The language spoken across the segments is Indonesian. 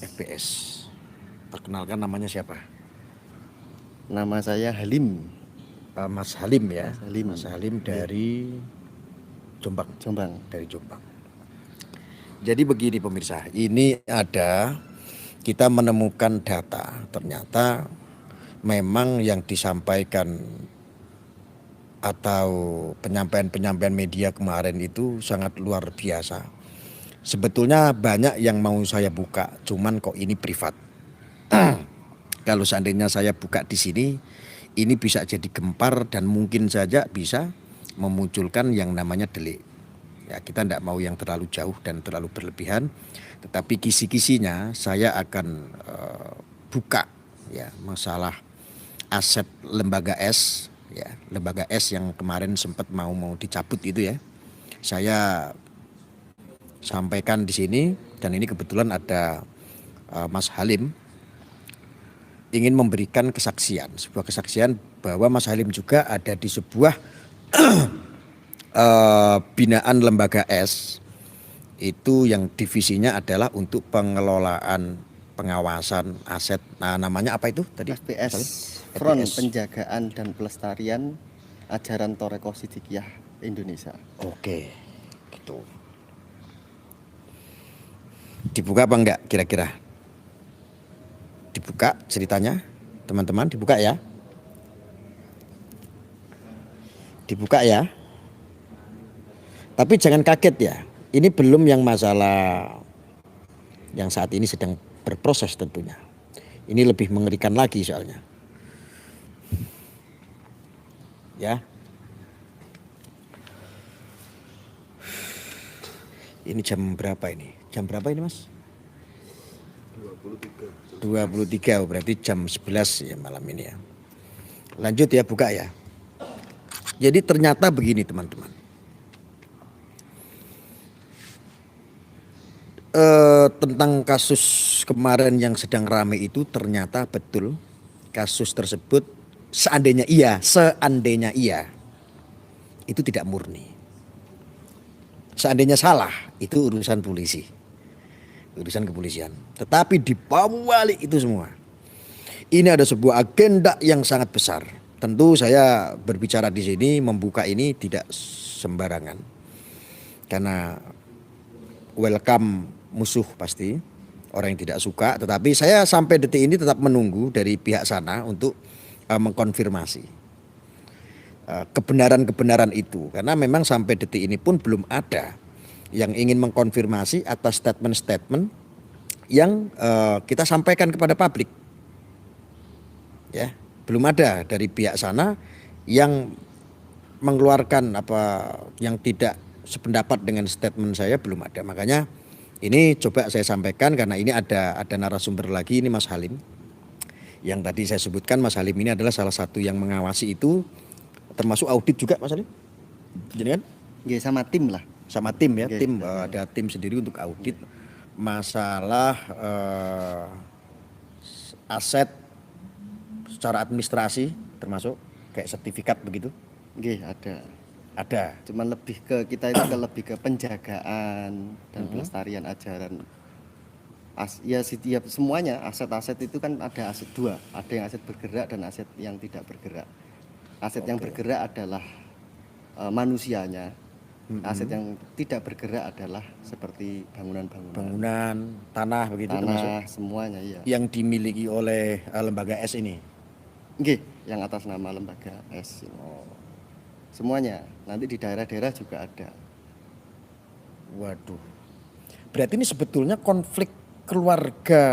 FPS. Perkenalkan namanya siapa? Nama saya Halim. Mas Halim ya. Mas Halim. Mas Halim dari Jombang. Dari Jombang. Jadi begini pemirsa, ini kita menemukan data, ternyata memang yang disampaikan atau penyampaian media kemarin itu sangat luar biasa. Sebetulnya banyak yang mau saya buka, cuman kok ini privat. Kalau seandainya saya buka di sini, ini bisa jadi gempar dan mungkin saja bisa memunculkan yang namanya delik. Ya, kita tidak mau yang terlalu jauh dan terlalu berlebihan, tetapi kisi-kisinya saya akan buka ya masalah aset lembaga S, ya lembaga S yang kemarin sempat mau dicabut itu ya. Saya sampaikan di sini dan ini kebetulan ada Mas Halim ingin memberikan sebuah kesaksian bahwa Mas Halim juga ada di sebuah binaan lembaga S itu yang divisinya adalah untuk pengelolaan pengawasan aset. Nah, namanya apa itu tadi? FPS, Front Penjagaan dan Pelestarian Ajaran Thoreko Sidikiyah Indonesia. Oke, gitu. Dibuka apa enggak kira-kira? Dibuka ceritanya, teman-teman, dibuka ya. Dibuka ya. Tapi jangan kaget ya, ini belum yang masalah yang saat ini sedang berproses tentunya. Ini lebih mengerikan lagi soalnya. Ya. Ini jam berapa ini? Jam berapa ini Mas? 23, berarti jam 11 ya malam ini ya. Lanjut ya, buka ya. Jadi ternyata begini teman-teman. Tentang kasus kemarin yang sedang ramai itu ternyata betul kasus tersebut seandainya iya itu tidak murni. Seandainya salah itu urusan polisi, urusan kepolisian. Tetapi di balik itu semua ini ada sebuah agenda yang sangat besar. Tentu saya berbicara di sini membuka ini tidak sembarangan karena welcome musuh pasti, orang yang tidak suka, tetapi saya sampai detik ini tetap menunggu dari pihak sana untuk mengkonfirmasi kebenaran itu, karena memang sampai detik ini pun belum ada yang ingin mengkonfirmasi atas statement-statement yang kita sampaikan kepada publik. Ya, belum ada dari pihak sana yang mengeluarkan apa yang tidak sependapat dengan statement saya, belum ada. Makanya ini coba saya sampaikan karena ini ada narasumber lagi, ini Mas Halim. Yang tadi saya sebutkan Mas Halim ini adalah salah satu yang mengawasi itu, termasuk audit juga Mas Halim. Jadi kan? Ya, sama tim lah. Sama tim ya, tim ada tim sendiri untuk audit masalah aset secara administrasi termasuk kayak sertifikat begitu. Nggih, ada. Cuman lebih ke penjagaan dan pelestarian ajaran. Setiap semuanya aset-aset itu kan ada aset dua, ada yang aset bergerak dan aset yang tidak bergerak. Aset yang bergerak adalah manusianya. Aset yang tidak bergerak adalah seperti bangunan, tanah begitu, tanah, semuanya ya. Yang dimiliki oleh lembaga S ini. Nggih, yang atas nama lembaga S ini. Semuanya, nanti di daerah-daerah juga ada. Waduh, berarti ini sebetulnya konflik keluarga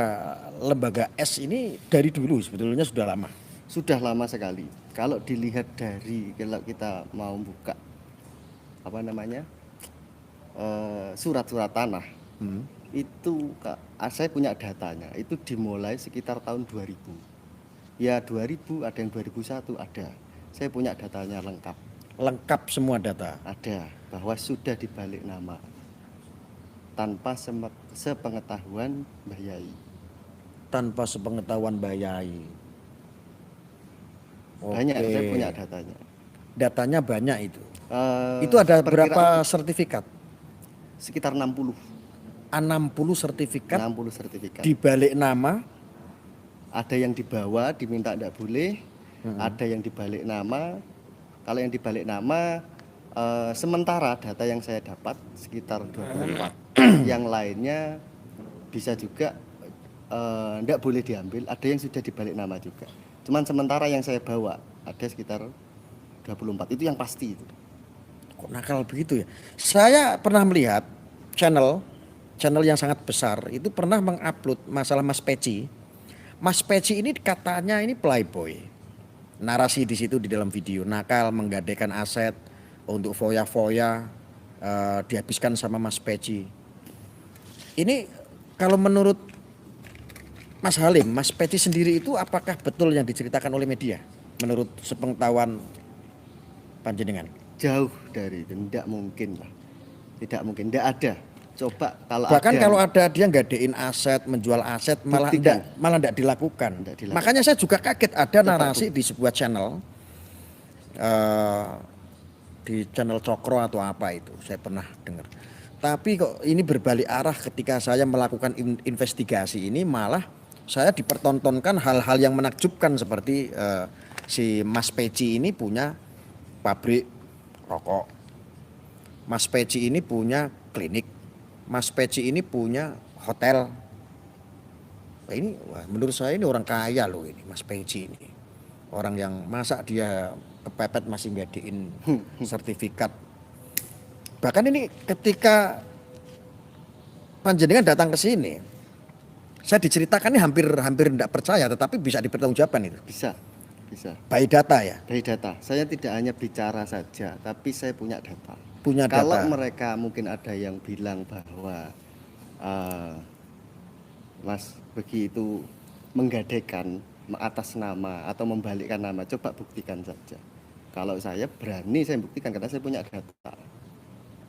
lembaga S ini dari dulu sebetulnya sudah lama? Sudah lama sekali. Kalau dilihat kalau kita mau buka surat-surat tanah, itu saya punya datanya, itu dimulai sekitar tahun 2000. Ya 2000, ada yang 2001 ada. Saya punya datanya lengkap. Lengkap semua data? Ada, bahwa sudah dibalik nama tanpa sepengetahuan Mbah Yai. Tanpa sepengetahuan Mbah Yai. Banyak, saya punya datanya. Datanya banyak itu. Itu ada berapa sertifikat? Sekitar 60. 60 sertifikat 60 sertifikat. dibalik nama. Ada yang dibawa diminta tidak boleh, ada yang dibalik nama. Kalau yang dibalik nama sementara data yang saya dapat sekitar 24. Yang lainnya bisa juga tidak boleh diambil, ada yang sudah dibalik nama juga. Cuman sementara yang saya bawa ada sekitar 24, itu yang pasti itu. Kok nakal begitu ya? Saya pernah melihat channel yang sangat besar itu pernah mengupload masalah Mas Peci. Mas Peci ini katanya ini playboy. Narasi di situ di dalam video, nakal, menggadaikan aset untuk foya-foya, dihabiskan sama Mas Peci. Ini kalau menurut Mas Halim, Mas Peci sendiri itu apakah betul yang diceritakan oleh media? Menurut sepengetahuan panjenengan? Jauh dari itu, tidak mungkin lah. Tidak mungkin, tidak ada. Coba kalau Bahkan ada, kalau ada dia nggadein aset, menjual aset malah Buktikan. enggak dilakukan. Nggak dilakukan. Makanya saya juga kaget ada narasi di sebuah channel, di channel Cokro atau apa itu, saya pernah dengar. Tapi kok ini berbalik arah ketika saya melakukan investigasi ini, malah saya dipertontonkan hal-hal yang menakjubkan seperti si Mas Peci ini punya pabrik rokok, Mas Peci ini punya klinik, Mas Peci ini punya hotel. Nah, ini menurut saya ini orang kaya loh ini Mas Peci ini. Orang yang masa dia kepepet masih ngadain sertifikat. Bahkan ini ketika panjenengan datang ke sini, saya diceritakan ini hampir tidak percaya, tetapi bisa dipertanggungjawabkan itu. bisa. By data ya. Dari data, saya tidak hanya bicara saja, tapi saya punya data. Punya data. Kalau mereka mungkin ada yang bilang bahwa Mas Begi itu menggadaikan atas nama atau membalikkan nama, coba buktikan saja. Kalau saya berani, saya buktikan karena saya punya data.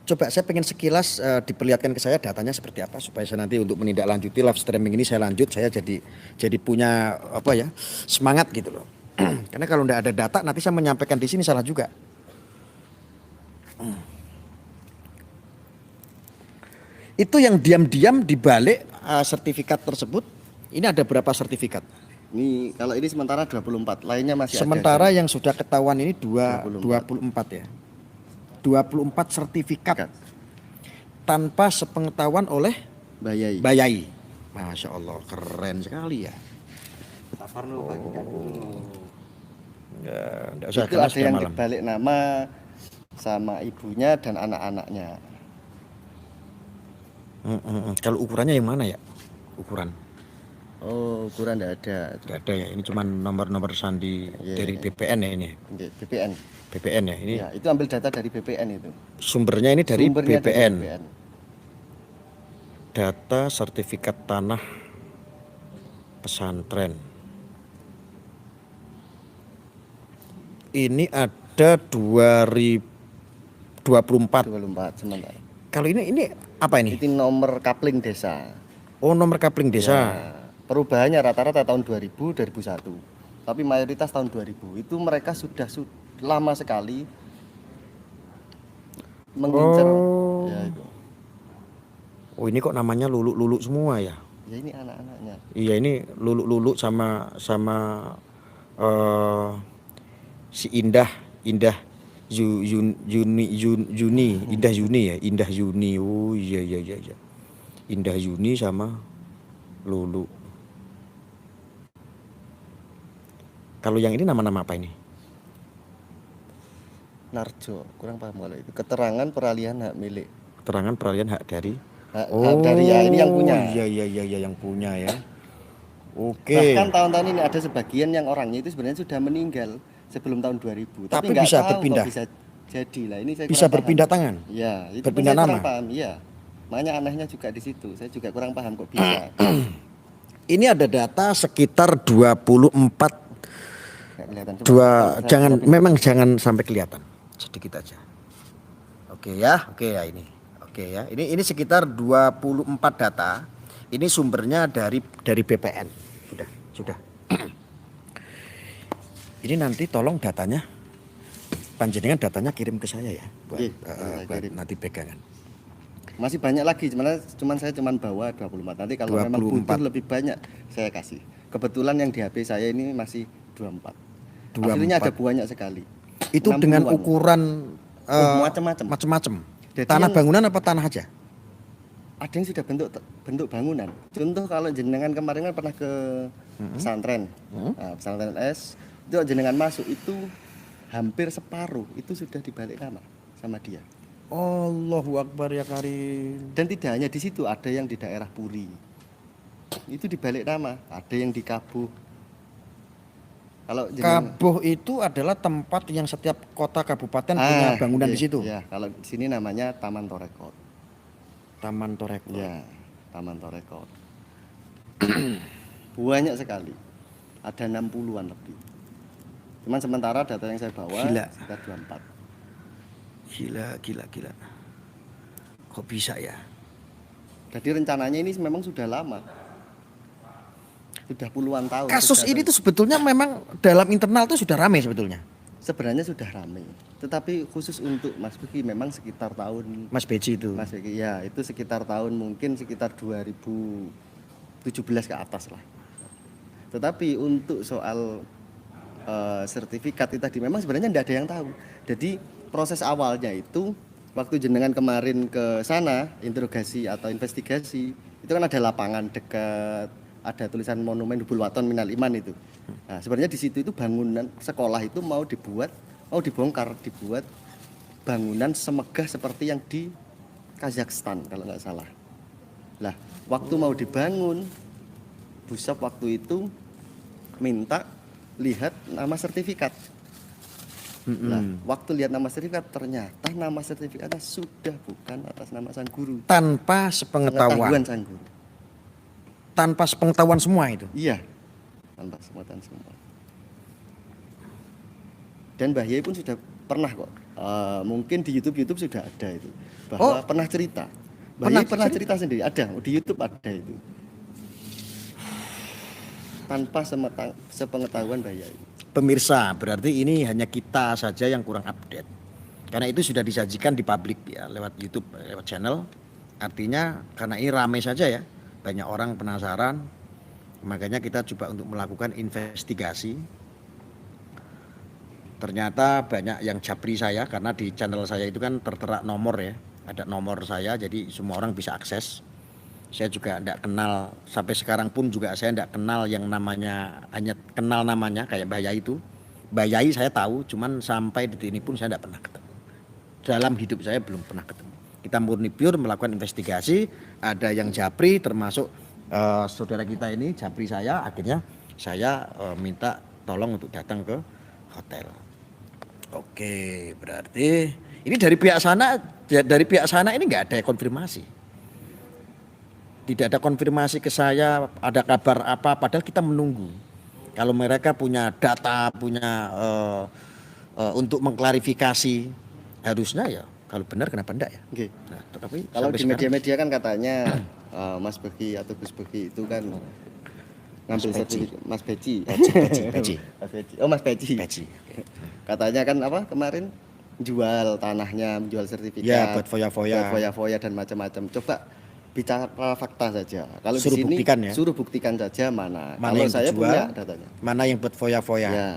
Coba saya pengen sekilas diperlihatkan ke saya datanya seperti apa supaya saya nanti untuk menindaklanjuti live streaming ini saya lanjut, saya jadi punya apa ya, semangat gitu loh. Karena kalau tidak ada data nanti saya menyampaikan di sini salah juga. Itu yang diam-diam dibalik sertifikat tersebut. Ini ada berapa sertifikat? Ini kalau ini sementara 24, lainnya masih Sementara ada. yang sudah ketahuan ini 24 ya. 24 sertifikat tanpa sepengetahuan oleh Bayai. Masya Allah, keren sekali ya. Ya, Itu ada yang dibalik nama sama ibunya dan anak-anaknya. Kalau ukurannya yang mana ya? Ukuran? Oh, ukuran tidak ada. Tidak ada ya. Ini cuma nomor-nomor sandi dari BPN ya ini. BPN. BPN ya ini. Ya, itu ambil data dari BPN itu. Sumbernya ini dari Sumbernya BPN. dari BPN. Data sertifikat tanah pesantren. Ini ada 2024. 24 sementara. Kalau ini apa ini? Itu nomor kapling desa. Oh, nomor kapling desa. Ya, perubahannya rata-rata tahun 2000, 2001. Tapi mayoritas tahun 2000. Itu mereka sudah lama sekali mengincar. Oh. Ya, itu. Oh, ini kok namanya lulu-lulu semua ya? Ya ini anak-anaknya. Iya, ini lulu-lulu sama si Indah Juni, Indah Juni ya, Indah Juni. Oh iya. Indah Juni sama Lulu. Kalau yang ini nama-nama apa ini? Narjo, kurang paham kalau itu. Keterangan peralihan hak milik. Keterangan peralihan hak dari. Hak dari ya ini yang punya. Iya yang punya ya. Oke. Bahkan tahun-tahun ini ada sebagian yang orangnya itu sebenarnya sudah meninggal sebelum tahun 2000. Tapi nggak bisa tahu berpindah. kok bisa jadi lah. Ini saya Bisa kurang berpindah paham. tangan. Iya, itu Berpindah saya nama. kurang paham. Iya. Makanya anehnya juga di situ. Saya juga kurang paham kok bisa. Ini ada data sekitar 24. Nggak kelihatan. Coba, Memang jangan sampai kelihatan. Sedikit aja. Oke ya ini. Oke ya. Ini sekitar 24 data. Ini sumbernya dari BPN. Sudah. Ini nanti tolong datanya, panjenengan datanya kirim ke saya ya, buat kirim. nanti pegangan. Masih banyak lagi, cuman saya bawa 24. Nanti kalau memang 24. butuh lebih banyak saya kasih. Kebetulan yang di HP saya ini masih 24. Aslinya ada 24. banyak sekali. Itu dengan 60-an. ukuran Macam-macam. macam-macam. Jadi Tanah yang- bangunan apa tanah aja? Ada yang sudah bentuk bangunan. Contoh kalau jenengan kemarin kan pernah ke pesantren, nah, pesantren S, itu jenengan masuk itu hampir separuh itu sudah dibalik nama sama dia. Allahu Akbar ya Karim. Dan tidak hanya di situ, ada yang di daerah Puri, itu dibalik nama, ada yang di Kabuh. Kalau Kabuh itu adalah tempat yang setiap kota kabupaten punya bangunan di situ. Ya, kalau di sini namanya Taman Torekot. Taman Torekot. Ya, Taman Torekot. Banyak sekali. Ada 60-an lebih. Cuman sementara data yang saya bawa Gila. sekitar 24. Gila. Kok bisa ya? Jadi rencananya ini memang sudah lama. Sudah puluhan tahun. Kasus sudah ini tuh sebetulnya memang dalam internal tuh sudah ramai sebetulnya. sebenarnya sudah ramai. Tetapi khusus untuk Mas Beki memang sekitar tahun Mas Beji itu. Mas Beki ya, itu sekitar tahun mungkin sekitar 2017 ke atas lah. Tetapi untuk soal sertifikat itu tadi memang sebenarnya tidak ada yang tahu. Jadi proses awalnya itu waktu jenengan kemarin ke sana interogasi atau investigasi itu kan ada lapangan dekat, ada tulisan monumen Hubul Waton Minal Iman itu. Nah, sebenarnya di situ itu bangunan sekolah itu mau dibongkar, dibuat bangunan semegah seperti yang di Kazakhstan kalau nggak salah. Lah, waktu mau dibangun, Busap waktu itu minta lihat nama sertifikat. Nah, waktu lihat nama sertifikat ternyata nama sertifikatnya sudah bukan atas nama sang guru. Tanpa sepengetahuan. Pengetahuan sang guru. Tanpa sepengetahuan semua itu. Iya, tanpa sepengetahuan semua. Dan Mbah Yai pun sudah pernah kok. Mungkin di YouTube sudah ada itu. Bahwa pernah cerita. Mbah Yai pernah cerita sendiri. Ada di YouTube ada itu. Tanpa sepengetahuan Mbah Yai. Pemirsa, berarti ini hanya kita saja yang kurang update. Karena itu sudah disajikan di publik ya lewat YouTube, lewat channel. Artinya karena ini ramai saja ya. Banyak orang penasaran. Makanya kita coba untuk melakukan investigasi. Ternyata banyak yang japri saya karena di channel saya itu kan tertera nomor ya. Ada nomor saya jadi semua orang bisa akses. Saya juga tidak kenal, sampai sekarang pun juga saya tidak kenal yang namanya, hanya kenal namanya kayak Mbah Yai itu. Mbah Yai saya tahu, cuman sampai detik ini pun saya tidak pernah ketemu. Dalam hidup saya belum pernah ketemu. Kita murni pure melakukan investigasi, ada yang japri termasuk saudara kita ini japri saya, akhirnya saya minta tolong untuk datang ke hotel. Oke, berarti ini dari pihak sana ini nggak ada konfirmasi. Tidak ada konfirmasi ke saya, ada kabar apa, padahal kita menunggu. Kalau mereka punya data, punya untuk mengklarifikasi, harusnya ya kalau benar kenapa enggak ya? Okay. Nah, tapi kalau di media-media kan katanya Mas Beki atau Gus Beki itu kan ngambil sertifikat Mas Beci. Beci. Oh Mas Beci. Beci. Katanya kan apa kemarin jual tanahnya, menjual sertifikat. Ya, buat foya-foya. Buat foya-foya dan macam-macam. Coba bicara fakta saja. Kalau Suruh di sini buktikan ya. Suruh buktikan saja mana. Mana Kalau yang saya dijual, punya datanya. mana yang buat foya-foya. Ya.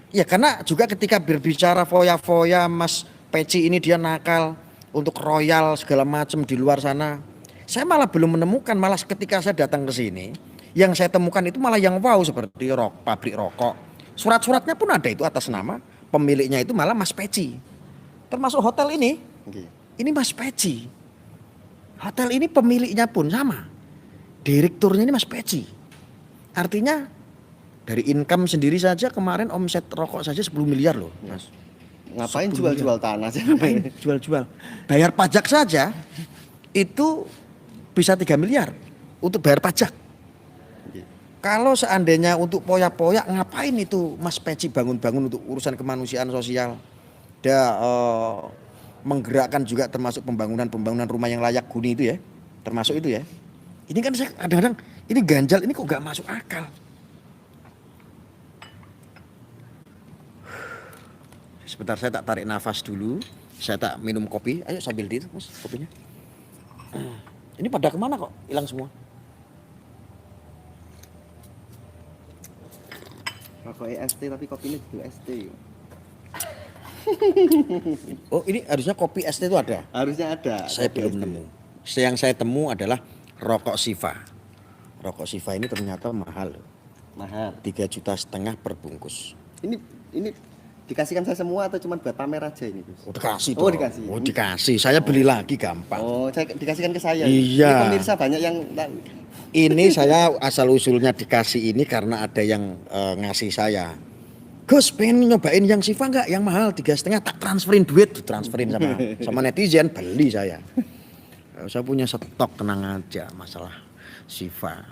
Ya karena juga ketika berbicara foya-foya Mas Peci ini dia nakal untuk royal segala macam di luar sana. Saya malah belum menemukan, malah ketika saya datang ke sini yang saya temukan itu malah yang wow seperti pabrik rokok. Surat-suratnya pun ada itu atas nama pemiliknya itu malah Mas Peci. Termasuk hotel ini. Okay. Ini Mas Peci. Hotel ini pemiliknya pun sama. Direkturnya ini Mas Peci. Artinya dari income sendiri saja kemarin omset rokok saja 10 miliar loh, Mas. Ngapain jual-jual tanah sih? Ngapain jual-jual? Bayar pajak saja itu bisa 3 miliar untuk bayar pajak. Okay. Kalau seandainya untuk poyak-poyak ngapain itu Mas Peci bangun-bangun untuk urusan kemanusiaan sosial. Dia menggerakkan juga termasuk pembangunan rumah yang layak huni itu ya. Termasuk itu ya. Ini kan saya kadang-kadang ini ganjal ini kok gak masuk akal. Sebentar saya tak tarik nafas dulu. Saya tak minum kopi. Ayo sambil di itu Mas kopinya. Ini pada kemana kok hilang semua? Rokoknya ST tapi kopinya juga ST. Oh ini harusnya kopi ST itu ada. Harusnya ada. Saya kopi belum ST. nemu. Yang saya temu adalah rokok Siva. Rokok Siva ini ternyata mahal. Mahal. 3,5 juta per bungkus. Ini dikasihkan saya semua atau cuma buat pamer aja ini, Gus? Oh dikasih Oh, dong. dikasih. Oh dikasih. Saya beli lagi gampang. Oh, saya dikasihkan ke saya. Iya. Ini pemirsa banyak yang tahu. Ini saya asal usulnya dikasih ini karena ada yang ngasih saya. Gus pengen nyobain yang Siva nggak? Yang mahal 3,5 tak transferin duit, transferin sama netizen, beli saya. Saya punya stok, tenang aja masalah Siva.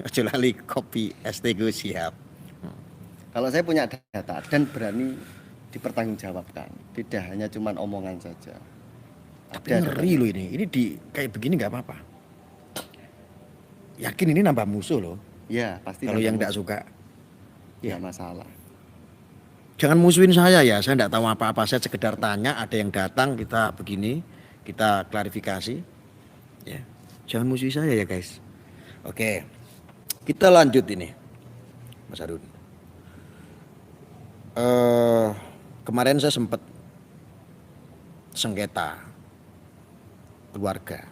Aja lali kopi ST Gus siap. Kalau saya punya data dan berani dipertanggungjawabkan, tidak hanya cuma omongan saja. Tapi ngeri loh ini di kayak begini nggak apa-apa. Yakin ini nambah musuh loh. Ya pasti. Kalau yang nggak suka, ya masalah. jangan musuhin saya ya. Saya nggak tahu apa-apa. Saya sekedar tanya. Ada yang datang kita begini, kita klarifikasi. Ya, jangan musuhi saya ya guys. Oke, kita lanjut ini, Mas Harun. Kemarin saya sempat sengketa keluarga.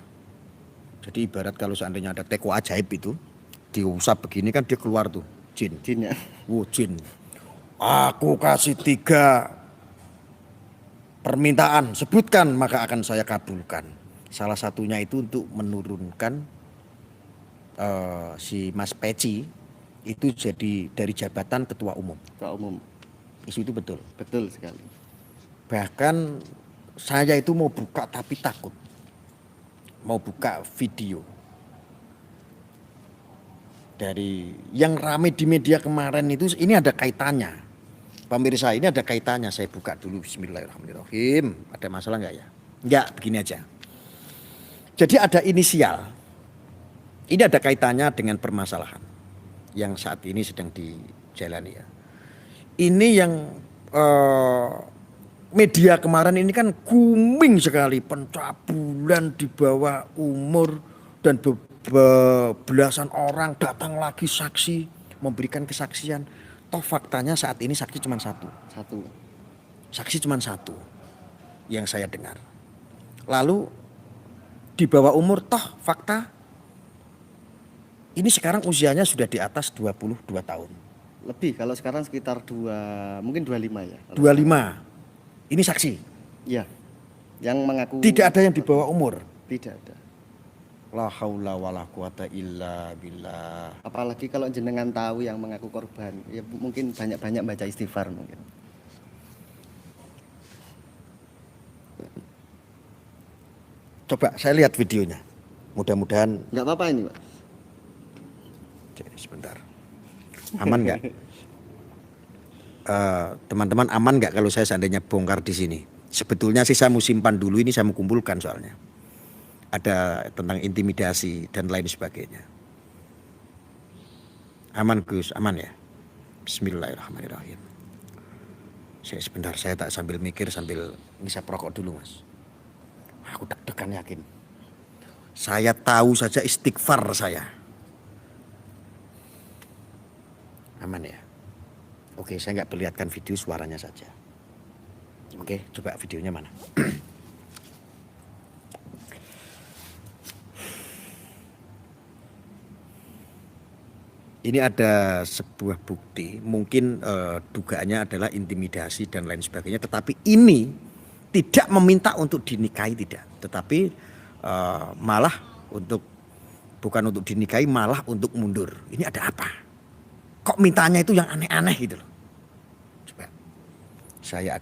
Jadi ibarat kalau seandainya ada teko ajaib itu diusap begini kan dia keluar tuh jin. Jin ya. Jin. Aku kasih 3 permintaan, sebutkan maka akan saya kabulkan. Salah satunya itu untuk menurunkan si Mas Peci itu jadi dari jabatan ketua umum. Ketua umum. Itu betul. Betul sekali. Bahkan saya itu mau buka tapi takut. Mau buka video. Dari yang rame di media kemarin itu ini ada kaitannya. Pemirsa ini ada kaitannya. Saya buka dulu bismillahirrahmanirrahim. Ada masalah enggak ya? Enggak, begini aja. Jadi ada inisial. Ini ada kaitannya dengan permasalahan yang saat ini sedang dijalani ya. Ini yang media kemarin ini kan booming sekali, pencabulan di bawah umur dan belasan orang datang lagi saksi memberikan kesaksian. Toh faktanya saat ini saksi cuma satu. Saksi cuma satu yang saya dengar. Lalu di bawah umur toh fakta ini sekarang usianya sudah di atas 22 tahun. Lebih, kalau sekarang sekitar mungkin 25 ya. 25. Ini saksi. Iya. Yang mengaku. Tidak ada yang di bawah umur. Tidak ada. La haula wala quwata illa billah. Apalagi kalau jenengan tahu yang mengaku korban, ya mungkin banyak-banyak baca istighfar mungkin. Coba saya lihat videonya. Mudah-mudahan. Nggak apa-apa ini, Pak. Sebentar. Aman nggak? Teman-teman aman nggak kalau saya seandainya bongkar di sini? Sebetulnya sih saya mau simpan dulu, ini saya mau kumpulkan soalnya. Ada tentang intimidasi dan lain sebagainya. Aman Gus, aman ya? Bismillahirrahmanirrahim. Sebentar, saya tak sambil mikir sambil ngisap rokok dulu Mas. Aku deg-degan yakin. Saya tahu saja istighfar saya. Aman ya? Oke, saya nggak perlihatkan video, suaranya saja. Oke, coba videonya mana? Ini ada sebuah bukti, mungkin dugaannya adalah intimidasi dan lain sebagainya. Tetapi ini tidak meminta untuk dinikahi, tidak. Tetapi malah bukan untuk dinikahi, malah untuk mundur. Ini ada apa? Kok mintanya itu yang aneh-aneh gitu loh. Coba saya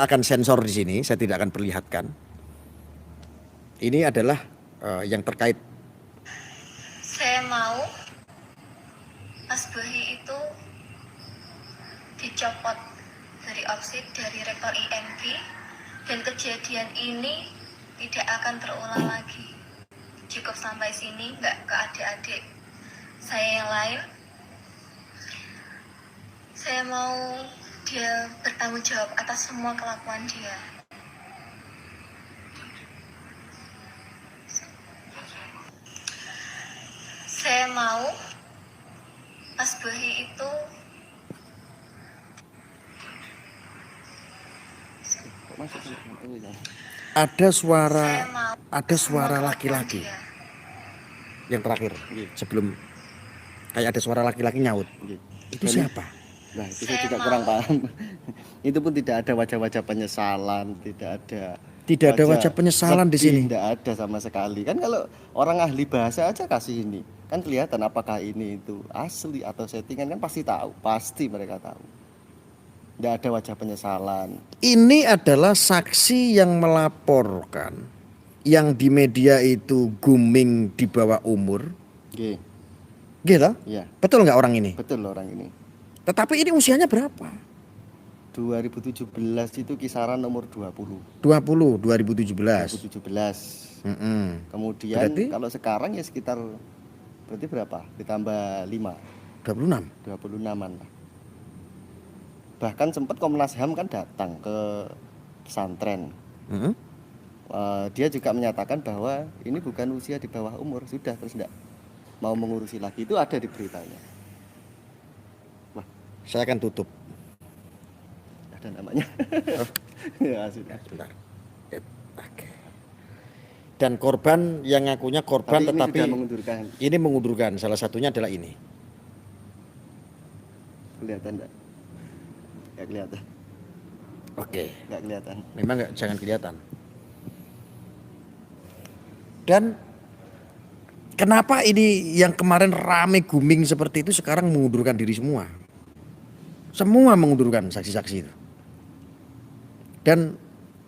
akan sensor di sini, saya tidak akan perlihatkan. Ini adalah yang terkait. Saya mau Mas Bahi itu dicopot dari OPSID, dari rektor IMB, dan kejadian ini tidak akan terulang lagi. Cukup sampai sini, nggak ke adik-adik saya yang lain. Saya mau dia bertanggung jawab atas semua kelakuan dia. mau Mas Bohi itu Kok masuk ke itu ya? Ada saya mau suara menelpon laki-laki dia. yang terakhir Iya. sebelum kayak ada suara laki-laki nyaut. Iya. Itu Dan siapa? Nah, itu saya Saya juga mau. kurang paham. Itu pun tidak ada wajah-wajah penyesalan, tidak ada Tidak ada wajah penyesalan di sedih, sini. tidak ada sama sekali. Kan kalau orang ahli bahasa aja kasih ini, kan kelihatan apakah ini itu asli atau settingan, kan pasti tahu, pasti mereka tahu. Tidak ada wajah penyesalan. Ini adalah saksi yang melaporkan yang di media itu grooming di bawah umur. Oke, Gitu? ya, Betul nggak orang ini? betul orang ini. Tetapi ini usianya berapa? 2017 itu kisaran umur 20. 20, 2017. 2017. Mm-mm. Kemudian Berarti? kalau sekarang ya sekitar berarti berapa? Ditambah 5, 26. 26-an lah. Bahkan sempat Komnas HAM kan datang ke pesantren. Mm-mm. Dia juga menyatakan bahwa ini bukan usia di bawah umur, sudah terus enggak mau mengurusi lagi. Itu ada di beritanya. Wah, Saya akan tutup. ada namanya. Oh. Ya, sudah. Sebentar. Oke. Dan korban yang ngakunya korban Tapi ini tetapi sudah mengundurkan. ini mengundurkan. Salah satunya adalah ini. Kelihatan enggak? Enggak kelihatan. Oke. Enggak kelihatan. Memang nggak, jangan kelihatan. Dan kenapa ini yang kemarin rame booming seperti itu sekarang mengundurkan diri semua? Semua mengundurkan saksi-saksi itu. Dan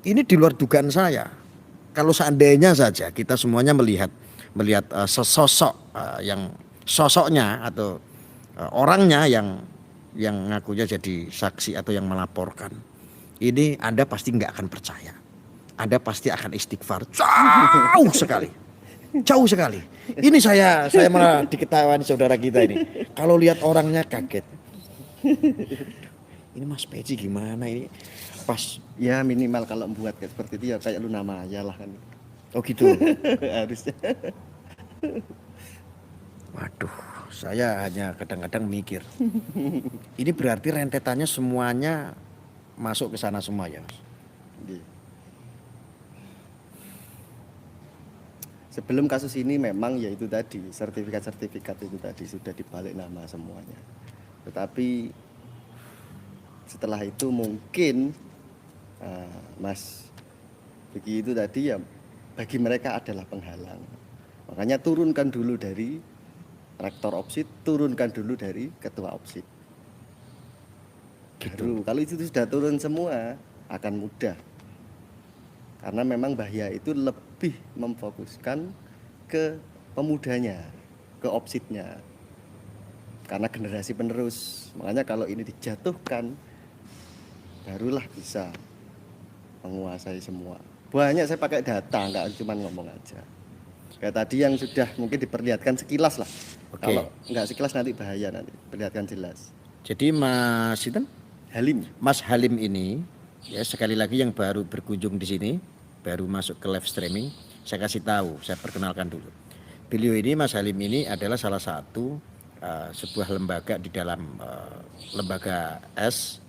ini di luar dugaan saya. Kalau seandainya saja kita semuanya melihat sesosok yang sosoknya atau orangnya yang ngakunya jadi saksi atau yang melaporkan, ini Anda pasti nggak akan percaya. Anda pasti akan istighfar jauh sekali, jauh sekali. Ini saya malah diketawain saudara kita ini. Kalau lihat orangnya kaget. Ini Mas Peci gimana ini? Pas. Ya minimal kalau membuat kayak seperti itu ya kayak Luna Maya lah kan. Oh gitu. Harusnya. Waduh, saya hanya kadang-kadang mikir. Ini berarti rentetannya semuanya masuk ke sana semua ya, Mas? Iya. Sebelum kasus ini memang ya itu tadi sertifikat-sertifikat itu tadi sudah dibalik nama semuanya. Tetapi setelah itu mungkin Mas begitu tadi ya bagi mereka adalah penghalang. Makanya turunkan dulu dari rektor OPSID, turunkan dulu dari ketua OPSID. Baru kalau itu sudah turun semua akan mudah. Karena memang bahaya itu lebih memfokuskan ke pemudanya, ke OPSID-nya. Karena generasi penerus. Makanya kalau ini dijatuhkan barulah bisa menguasai semua. Banyak saya pakai data, nggak cuma ngomong aja. Kayak tadi yang sudah mungkin diperlihatkan sekilas lah. Oke. Kalau nggak sekilas nanti bahaya nanti. Perlihatkan jelas. Jadi Mas Sinten? Halim. Mas Halim ini ya sekali lagi yang baru berkunjung di sini, baru masuk ke live streaming, saya kasih tahu, saya perkenalkan dulu. Beliau ini, Mas Halim ini adalah salah satu sebuah lembaga di dalam lembaga S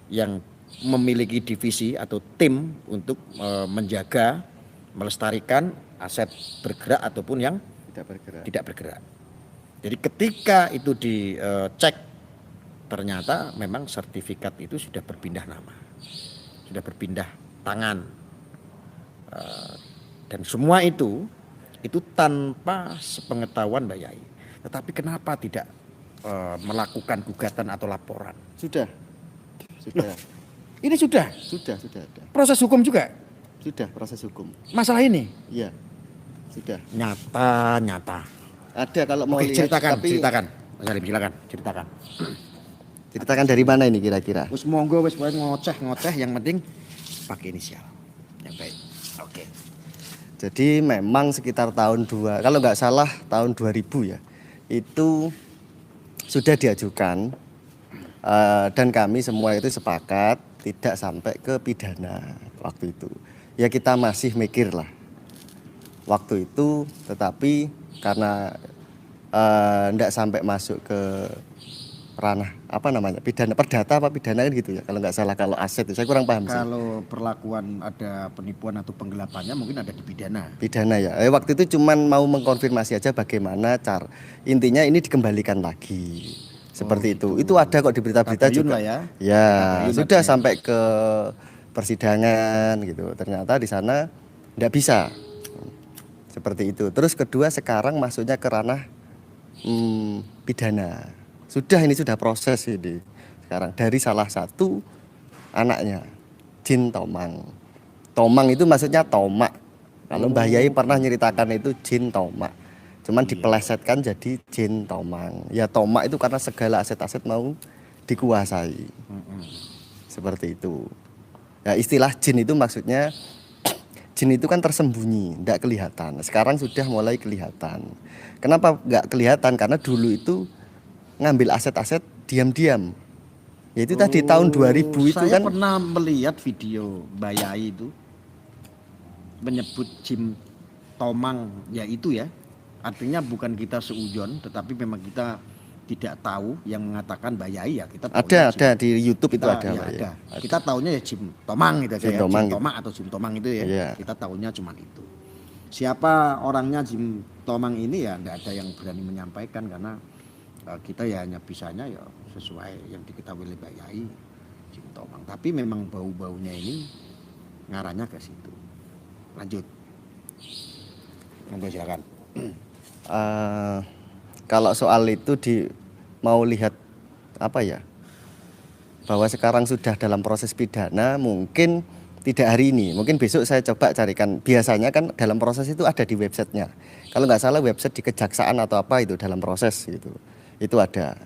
yang memiliki divisi atau tim untuk menjaga, melestarikan aset bergerak ataupun yang Tidak bergerak. tidak bergerak. Jadi ketika itu dicek ternyata memang sertifikat itu sudah berpindah nama, sudah berpindah tangan, dan semua itu tanpa sepengetahuan Mbak Yai. Tetapi kenapa tidak melakukan gugatan atau laporan? Sudah. Sudah. Ini sudah Sudah ada. proses hukum juga Sudah proses hukum. masalah ini. Iya. Sudah. Nyata. Ada kalau mau Oke, lihat ceritakan. Mas Halim, silakan ceritakan. Ceritakan dari mana ini kira-kira? Wes monggo wes ngoceh yang penting pakai inisial. Yang baik. Oke. Jadi memang sekitar tahun kalau nggak salah tahun 2000 ya, itu sudah diajukan dan kami semua itu sepakat tidak sampai ke pidana waktu itu. Ya kita masih mikir lah waktu itu, tetapi karena ndak sampai masuk ke ranah apa namanya pidana perdata apa pidana kan gitu ya kalau nggak salah kalau aset itu saya kurang paham sih. Kalau perlakuan ada penipuan atau penggelapannya mungkin ada di pidana. Pidana ya. Waktu itu cuman mau mengkonfirmasi aja bagaimana cara intinya ini dikembalikan lagi. Seperti itu. Itu ada kok di berita-berita Tabayun juga. lah ya. Ya, Tabayun sudah artinya. sampai ke persidangan gitu. Ternyata di sana nggak bisa. Seperti itu. Terus kedua sekarang masuknya ke ranah pidana. Ini sudah proses ini. Sekarang dari salah satu anaknya Jin Tomang. Tomang itu maksudnya tomak. Kalau Mbah Yai pernah nyeritakan itu Jin Tomak. Cuman dipelesetkan jadi Jin Tomang. Ya tomak itu karena segala aset-aset mau dikuasai. Seperti itu. Ya istilah jin itu maksudnya jin itu kan tersembunyi, tidak kelihatan. Sekarang sudah mulai kelihatan. Kenapa nggak kelihatan? Karena dulu itu ngambil aset-aset diam-diam. Yaitu tadi tahun 2000 itu saya kan pernah melihat video Mbak Yai itu menyebut Jim Tomang ya itu ya. Artinya bukan kita seujon tetapi memang kita tidak tahu yang mengatakan Mbak Yai ya kita tahu ada di YouTube itu ada, ya, Pak, ya. ada. Kita tahunya ya Jim Tomang gitu aja Jim ya. Tomang Jim gitu. Tomang atau Jim Tomang itu ya. Iya. Kita tahunya cuma itu. Siapa orangnya Jim Tomang ini ya enggak ada yang berani menyampaikan karena kita ya hanya bisanya ya sesuai yang diketahui oleh Mbak Yai Jim Tomang. Tapi memang bau-baunya ini ngarahnya ke situ. Lanjut. Monggo silakan. Kalau soal itu mau lihat apa ya bahwa sekarang sudah dalam proses pidana mungkin tidak hari ini, mungkin besok saya coba carikan. Biasanya kan dalam proses itu ada di websitenya. Kalau nggak salah website di kejaksaan atau apa itu dalam proses gitu. Itu ada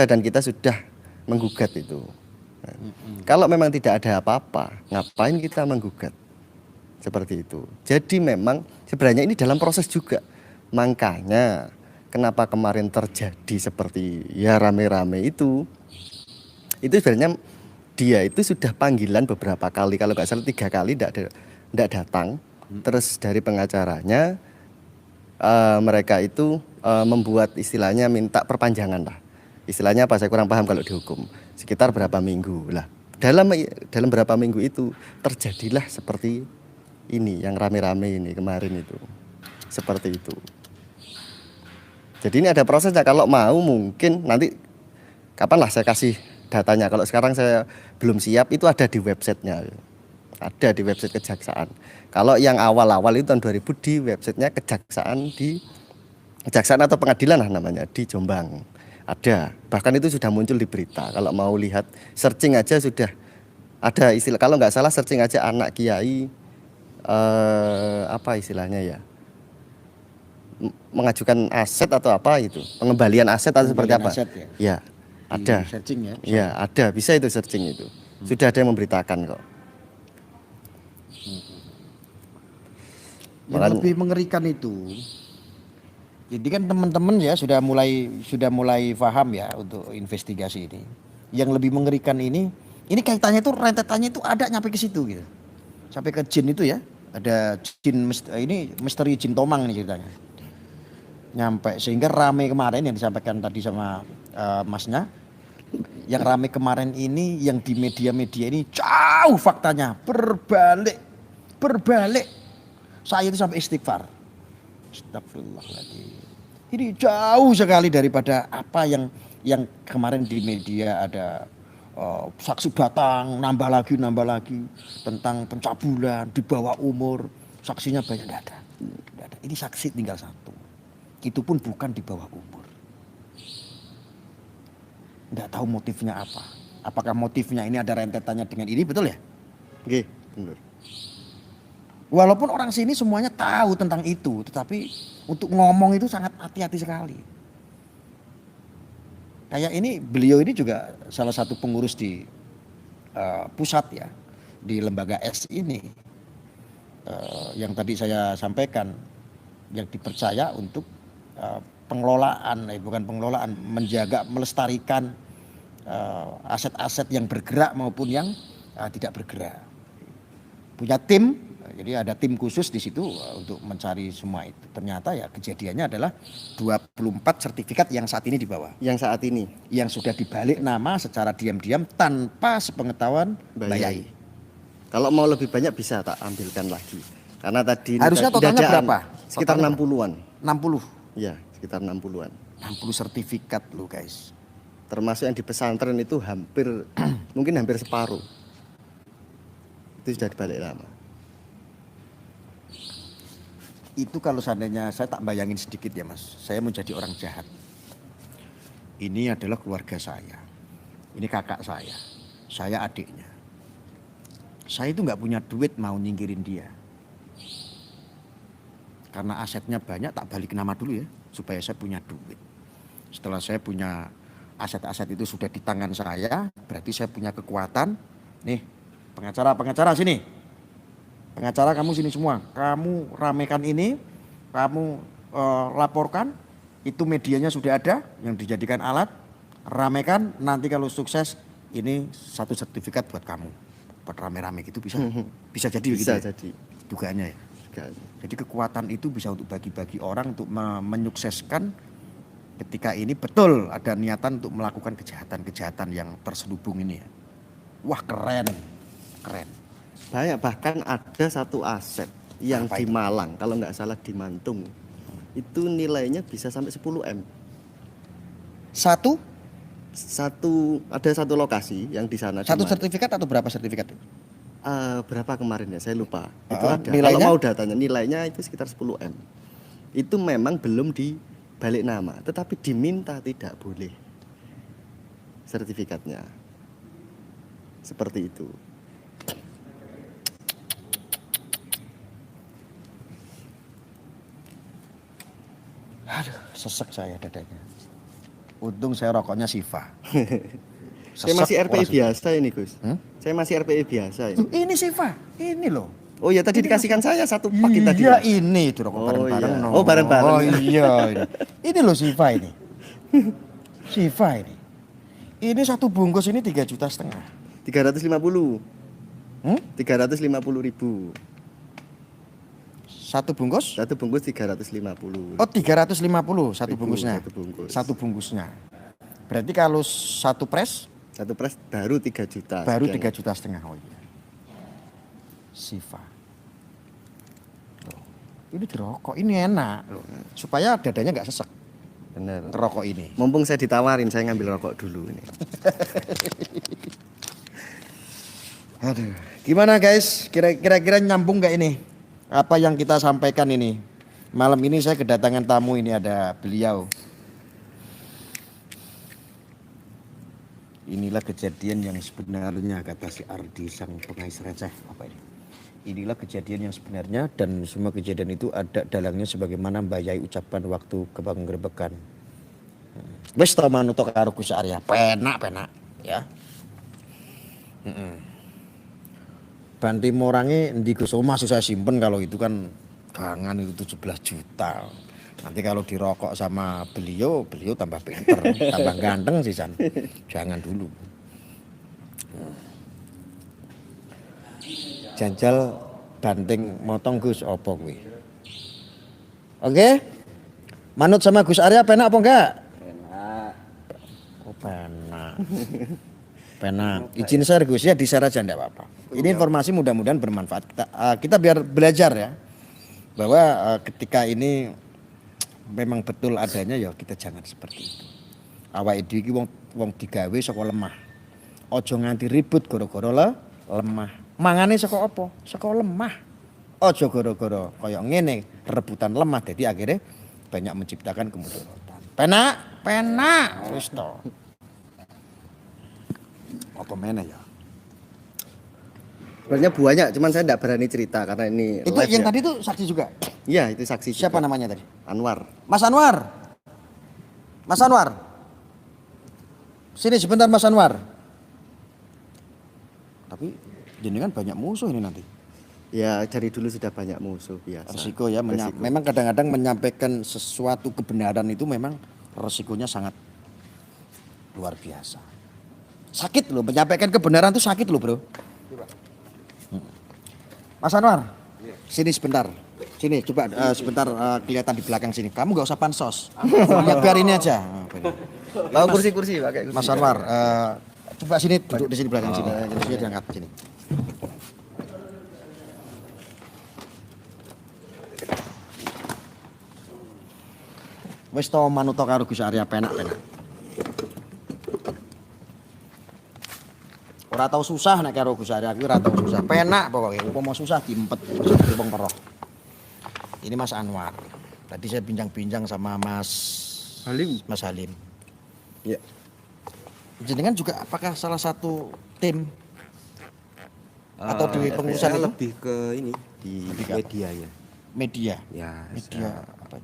dan kita sudah menggugat itu. Kalau memang tidak ada apa-apa, ngapain kita menggugat? Seperti itu. Jadi memang sebenarnya ini dalam proses juga. Makanya kenapa kemarin terjadi seperti ya rame-rame itu sebenarnya dia itu sudah panggilan beberapa kali, kalau nggak salah 3 kali tidak datang. Terus dari pengacaranya mereka itu membuat istilahnya minta perpanjangan lah. Istilahnya apa saya kurang paham kalau dihukum. Sekitar berapa minggu lah. Dalam berapa minggu itu terjadilah seperti ini yang rame-rame ini kemarin itu. Seperti itu. Jadi ini ada prosesnya, kalau mau mungkin nanti kapan lah saya kasih datanya. Kalau sekarang saya belum siap, itu ada di websitenya. Ada di website kejaksaan. Kalau yang awal-awal itu tahun 2000 di websitenya kejaksaan atau pengadilan lah namanya di Jombang. Ada, bahkan itu sudah muncul di berita. Kalau mau lihat searching aja sudah ada istilah, kalau nggak salah searching aja anak kiai apa istilahnya ya, mengajukan aset atau apa itu, pengembalian aset atau seperti apa Aset, ya. Ya ada Di searching ya. ya ada, bisa itu searching itu. Sudah ada yang memberitakan kok. Yang lebih mengerikan itu, jadi kan teman-teman ya sudah mulai paham ya untuk investigasi ini. Yang lebih mengerikan ini kaitannya itu rentetannya itu ada nyampe ke situ gitu, sampai ke jin itu ya. Ada jin ini misteri Jin Tomang ini ceritanya. Nyampe sehingga rame kemarin yang disampaikan tadi sama masnya. Yang rame kemarin ini yang di media-media ini jauh faktanya berbalik. Saya itu sampai istighfar. Astagfirullahaladzim. Ini jauh sekali daripada apa yang kemarin di media ada saksi datang nambah lagi tentang pencabulan di bawah umur, saksinya banyak, tidak ada. Ini saksi tinggal satu, itu pun bukan di bawah umur. Nggak tahu motifnya apa. Apakah motifnya ini ada rentetannya dengan ini, betul ya? Oke, benar. Walaupun orang sini semuanya tahu tentang itu, tetapi untuk ngomong itu sangat hati-hati sekali. Kayak ini, beliau ini juga salah satu pengurus di pusat ya, di lembaga S ini. Yang tadi saya sampaikan, yang dipercaya untuk pengelolaan, bukan pengelolaan, menjaga, melestarikan aset-aset yang bergerak maupun yang tidak bergerak. Punya tim Jadi ada tim khusus di situ untuk mencari semua itu. Ternyata ya kejadiannya adalah 24 sertifikat yang saat ini dibawa. Yang saat ini Yang sudah dibalik nama secara diam-diam tanpa sepengetahuan Mbak Mbak Yai. Yai. Kalau mau lebih banyak bisa tak ambilkan lagi. Karena tadi ini Harusnya totalnya dadaan berapa? Sekitar Totalnya 60-an. 60. Iya, sekitar 60-an. 60 sertifikat loh guys. Termasuk yang di pesantren itu hampir mungkin hampir separuh. Itu sudah dibalik nama. Itu kalau seandainya saya tak bayangin sedikit ya mas, saya menjadi orang jahat. Ini adalah keluarga saya, ini kakak saya adiknya. Saya itu nggak punya duit mau nyingkirin dia. Karena asetnya banyak, tak balik nama dulu ya, supaya saya punya duit. Setelah saya punya aset-aset itu sudah di tangan saya, berarti saya punya kekuatan. Nih, pengacara sini. Pengacara kamu sini semua, kamu ramekan ini, kamu laporkan, itu medianya sudah ada yang dijadikan alat, ramekan, nanti kalau sukses ini satu sertifikat buat kamu, buat rame-rame gitu bisa, bisa jadi Bisa gitu ya? jadi. Dugaannya ya. Jadi kekuatan itu bisa untuk bagi-bagi orang untuk menyukseskan ketika ini betul ada niatan untuk melakukan kejahatan-kejahatan yang terselubung ini ya. Wah keren. Banyak, bahkan ada satu aset yang Apa di itu? Malang, kalau nggak salah di Mantung. Itu nilainya bisa sampai 10 M. Ada satu lokasi yang di sana. Satu di Malang. sertifikat atau berapa sertifikat? Berapa kemarin ya? Saya lupa. Itu ada. Nilainya? Kalau mau datanya, nilainya itu sekitar 10 M. Itu memang belum dibalik nama, tetapi diminta tidak boleh sertifikatnya. Seperti itu. Aduh, sesek saya dadanya. Untung saya rokoknya Siva. Saya masih Sesek, RPI wah, biasa ini, Gus. Hmm? Saya masih RPI biasa ini. Ini Siva, ini loh. Oh ya, tadi dikasihkan saya satu paket tadi. Iya Mas. ini itu rokok Oh, bareng-bareng. iya. no. Oh, bareng-bareng. Oh iya ini loh Siva ini. Siva ini. Ini satu bungkus ini 3,5 juta. 350. 350.000. Satu bungkus? Satu bungkus 350. Oh 350 satu bungkusnya. Satu bungkus. Satu bungkusnya. Berarti kalau satu pres Satu pres baru 3 juta. baru sekian. 3,5 juta. Oh iya. Siva. Tuh. Ini dirokok, ini enak loh. Supaya dadanya nggak sesek Bener. ngerokok ini. Mumpung saya ditawarin, saya ngambil rokok dulu ini. Aduh, gimana guys? Kira-kira nyambung nggak ini? Apa yang kita sampaikan ini? Malam ini saya kedatangan tamu, ini ada beliau. Inilah kejadian yang sebenarnya, kata si Ardi sang pengais receh. Apa ini? Inilah kejadian yang sebenarnya, dan semua kejadian itu ada dalangnya sebagaimana Mbak Yai ucapkan waktu penggerebekan. Wis to manut karo Gus Arya, penak ya. Banti morangnya di Gus masih saya simpen, kalau itu kan gangan itu 17 juta. Nanti kalau dirokok sama beliau tambah pinter, tambah ganteng sih San. Jangan dulu. Janjal banting motong Gus opo kuwi. Oke? Manut sama Gus Arya penak apa enggak? Enak. Oh penak. Penak. Izin share Gus ya, di-share aja enggak apa-apa. Ini informasi mudah-mudahan bermanfaat. Kita biar belajar ya. Bahwa ketika ini memang betul adanya ya kita jangan seperti itu. Awake dhewe iki wong digawe saka lemah. Aja nganti ribut gara-gara lemah. Mangane saka apa? Saka lemah. Aja gara-gara kaya ngene rebutan lemah, jadi akhirnya banyak menciptakan kemudaratan. Penak wis to. Apa meneh ya? Sebenarnya banyak, cuman saya tidak berani cerita karena ini Itu live yang ya. tadi tuh saksi juga. Iya, itu saksi. Siapa juga. namanya tadi? Anwar. Mas Anwar. Mas Anwar. Sini sebentar Mas Anwar. Tapi jenengan banyak musuh ini nanti. Ya, dari dulu sudah banyak musuh biasa. Resiko ya, Resiko. memang kadang-kadang menyampaikan sesuatu kebenaran itu memang resikonya sangat luar biasa. Sakit loh, menyampaikan kebenaran itu sakit loh bro. Mas Anwar, Sini sebentar. Sini coba sebentar kelihatan di belakang sini. Kamu nggak usah pansos. Biar ini aja. Mau kursi-kursi pakai kursi. Mas Anwar, coba sini duduk di sini belakang sini. Kursinya diangkat sini. Wis to manut karo Gus Arya penak-penak. Ora tau susah nek karo Gus Arya kuwi ora tau susah. Penak pokoknya. Upama susah diempet seperti wong perok. Ini Mas Anwar. Tadi saya bincang-bincang sama Mas Halim. Ya. Jenengan juga apakah salah satu tim atau di pengurusan saya itu? lebih ke ini di Lebih ke apa? media ya. Media. Ya, Media saya- apa?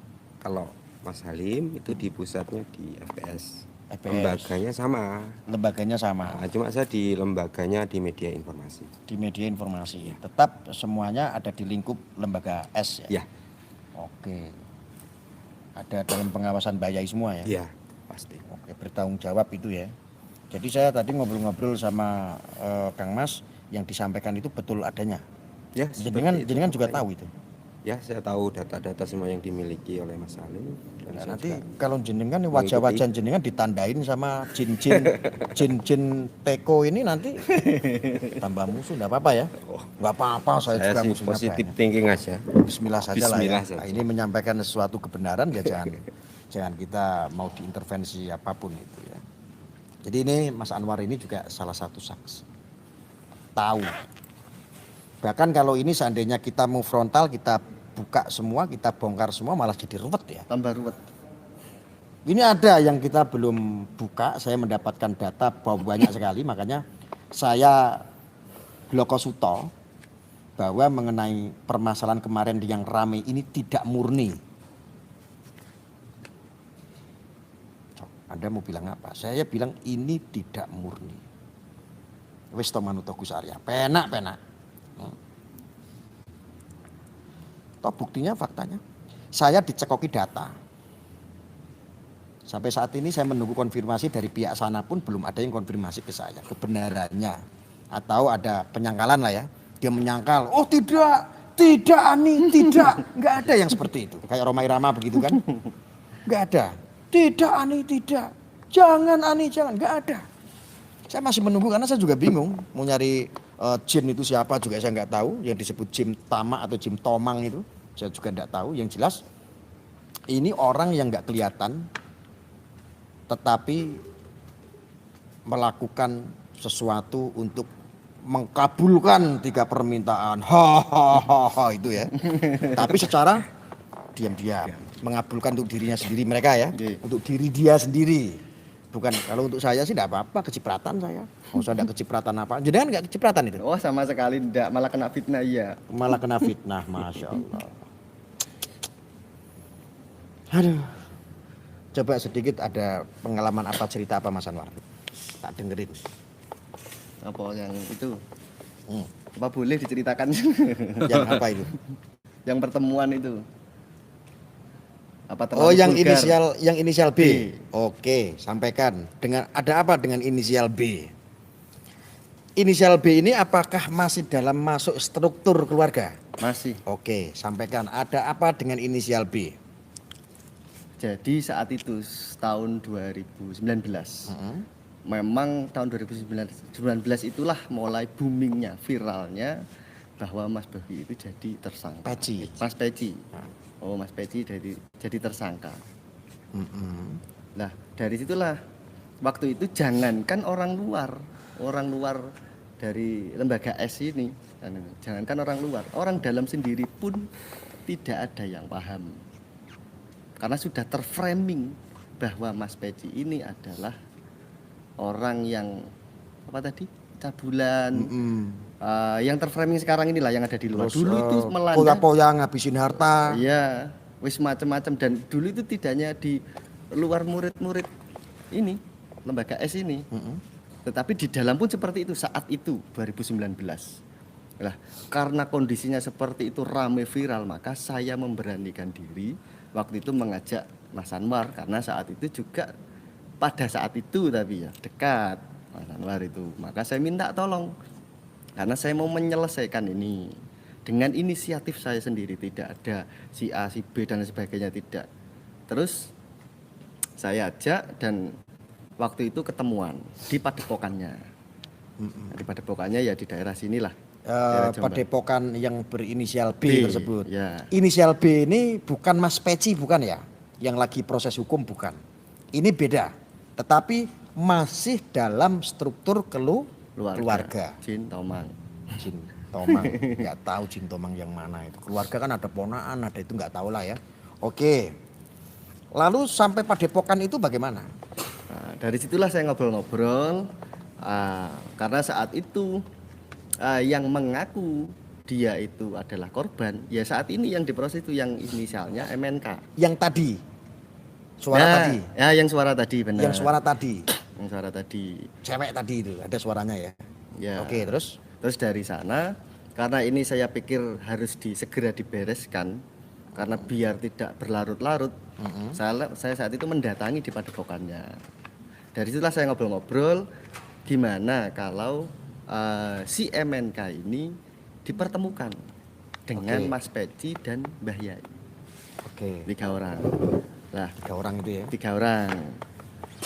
kalau Mas Halim itu di pusatnya di FPS. FPS. Lembaganya sama. Lembaganya sama. Nah, cuma saya di lembaganya di media informasi. Di media informasi. Tetap semuanya ada di lingkup lembaga S ya. Ya, Oke. Ada dalam pengawasan Mbak Yai semua ya. ya pasti. Oke, bertanggung jawab itu ya. Jadi saya tadi ngobrol-ngobrol sama Kang Mas, yang disampaikan itu betul adanya. Ya, seperti itu Jenengan juga makanya. tahu itu. Ya, saya tahu data-data semua yang dimiliki oleh Mas Halim. Dan Nah, saya nanti juga kalau jenengan nih wajah-wajah jenengan ditandain sama jin-jin teko ini nanti tambah musuh enggak apa-apa ya. Enggak apa-apa saya juga sih musuhnya positif banyak. thinking aja. Bismillah saja lah ya. Bismillah saja. Nah, ini menyampaikan sesuatu kebenaran ya jangan kita mau diintervensi apapun itu ya. Jadi ini Mas Anwar ini juga salah satu saksi. Tahu. Bahkan kalau ini seandainya kita mau frontal, kita buka semua, kita bongkar semua malah jadi ruwet ya. Tambah ruwet. Ini ada yang kita belum buka, saya mendapatkan data bahwa banyak sekali, makanya saya Glokosuto bahwa mengenai permasalahan kemarin yang ramai ini tidak murni. Anda mau bilang apa? Saya bilang ini tidak murni. Wis to manut Gus Arya, penak. Toh buktinya faktanya. Saya dicekoki data. Sampai saat ini saya menunggu konfirmasi dari pihak sana pun belum ada yang konfirmasi ke saya kebenarannya. Atau ada penyangkalan lah ya. Dia menyangkal, oh tidak Ani, tidak. Enggak ada yang seperti itu. Kayak Roma Irama begitu kan. Enggak ada. Tidak Ani, tidak. Jangan Ani, jangan. Enggak ada. Saya masih menunggu karena saya juga bingung. Mau nyari jin itu siapa juga saya nggak tahu. Yang disebut Jim Tama atau Jim Tomang itu. Saya juga nggak tahu. Yang jelas ini orang yang nggak kelihatan. Tetapi melakukan sesuatu untuk mengkabulkan 3 permintaan. Hahaha itu ya. Tapi secara diam-diam mengabulkan untuk dirinya sendiri mereka ya. Untuk diri dia sendiri. Bukan kalau untuk saya sih tidak apa-apa kecipratan saya. Mau saya tidak kecipratan apa? Jangan nggak kecipratan itu. Oh sama sekali tidak, malah kena fitnah iya. Malah kena fitnah, masya Allah. Aduh. Coba sedikit ada pengalaman apa cerita apa Mas Anwar? Tak dengerin. Apa yang itu? Hmm. Apa boleh diceritakan? Yang apa itu? Yang pertemuan itu. Apa Oh, terlalu yang vulgar? inisial B. B. Oke, sampaikan. Dengan ada apa dengan inisial B? Inisial B ini apakah masih dalam masuk struktur keluarga? Masih. Oke, sampaikan. Ada apa dengan inisial B? Jadi saat itu tahun 2019. Memang tahun 2019 itulah mulai boomingnya, viralnya bahwa Mas Bobi itu jadi tersangka. Peci. Mas Peci. Oh, Mas Peci jadi tersangka. Nah, dari situlah waktu itu jangankan orang luar dari lembaga S ini, jangankan orang dalam sendiri pun tidak ada yang paham. Karena sudah terframing bahwa Mas Peci ini adalah orang yang apa tadi? Cabulan. Yang terframing sekarang inilah yang ada di luar. Terus, Dulu itu melanda poya-poya ngabisin harta. iya, wis macam-macam, dan dulu itu tidak hanya di luar murid-murid ini, lembaga S ini. Tetapi di dalam pun seperti itu saat itu 2019. Nah, karena kondisinya seperti itu rame viral, maka saya memberanikan diri waktu itu mengajak Mas Anwar, karena saat itu juga pada saat itu tapi ya dekat Mas Anwar itu. Maka saya minta tolong karena saya mau menyelesaikan ini. dengan inisiatif saya sendiri, tidak ada si A, si B dan sebagainya, tidak. Terus saya ajak dan waktu itu ketemuan di padepokannya. Di padepokannya ya di daerah sinilah. Daerah Jombang. Padepokan yang berinisial B, tersebut. Ya. Inisial B ini bukan Mas Peci, bukan ya? Yang lagi proses hukum, bukan. Ini beda. Tetapi masih dalam struktur keluarga. Jin Tomang. Jin Tomang, nggak tahu Jin Tomang yang mana itu. Keluarga kan ada ponakan, ada itu nggak tahu lah ya. Oke. Lalu sampai padepokan itu bagaimana? Nah, dari situlah saya ngobrol-ngobrol. Karena saat itu yang mengaku dia itu adalah korban, ya saat ini yang diproses itu yang inisialnya MNK. Yang tadi, suara tadi. Ya, yang suara tadi benar. Yang suara tadi. Yang suara tadi. Cewek tadi itu ada suaranya ya. Ya. Oke, terus? Terus dari sana, karena ini saya pikir harus segera dibereskan, karena biar tidak berlarut-larut. Saya saat itu mendatangi di padepokannya. Dari situlah saya ngobrol-ngobrol, gimana kalau si MNK ini dipertemukan dengan Mas Peci dan Mbah Yai. Oke. 3 orang. Nah, 3 orang itu ya. 3 orang.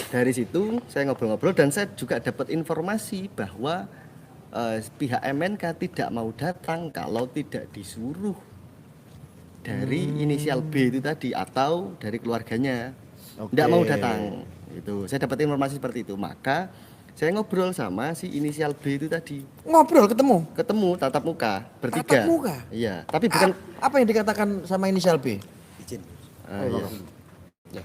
Dari situ saya ngobrol-ngobrol dan saya juga dapat informasi bahwa pihak MNK tidak mau datang kalau tidak disuruh dari inisial B itu tadi atau dari keluarganya. Tidak mau datang. Itu. Saya dapat informasi seperti itu. Maka saya ngobrol sama si inisial B itu tadi. Ngobrol, ketemu Tatap muka, bertiga. tatap muka. Iya, tapi bukan Apa yang dikatakan sama inisial B? Izin. iya. Ya.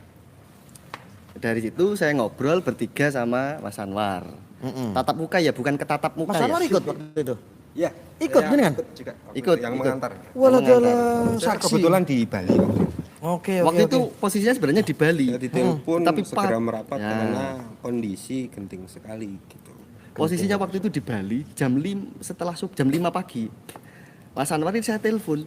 Dari situ saya ngobrol bertiga sama Mas Anwar. Tatap muka ya, bukan ketatap muka. Mas ya. Anwar ikut waktu itu. Ya. Ikut saya jenengan? Ikut juga. Waktu Ikut, itu yang ikut. mengantar. Walah Saya kebetulan di Bali. Oke, Waktu itu posisinya sebenarnya di Bali. Saya ditelepon Tapi segera Pak- merapat Ya. karena kondisi genting sekali gitu. Posisinya waktu itu di Bali jam 5 setelah jam 5 pagi. Mas Anwar ini saya telepon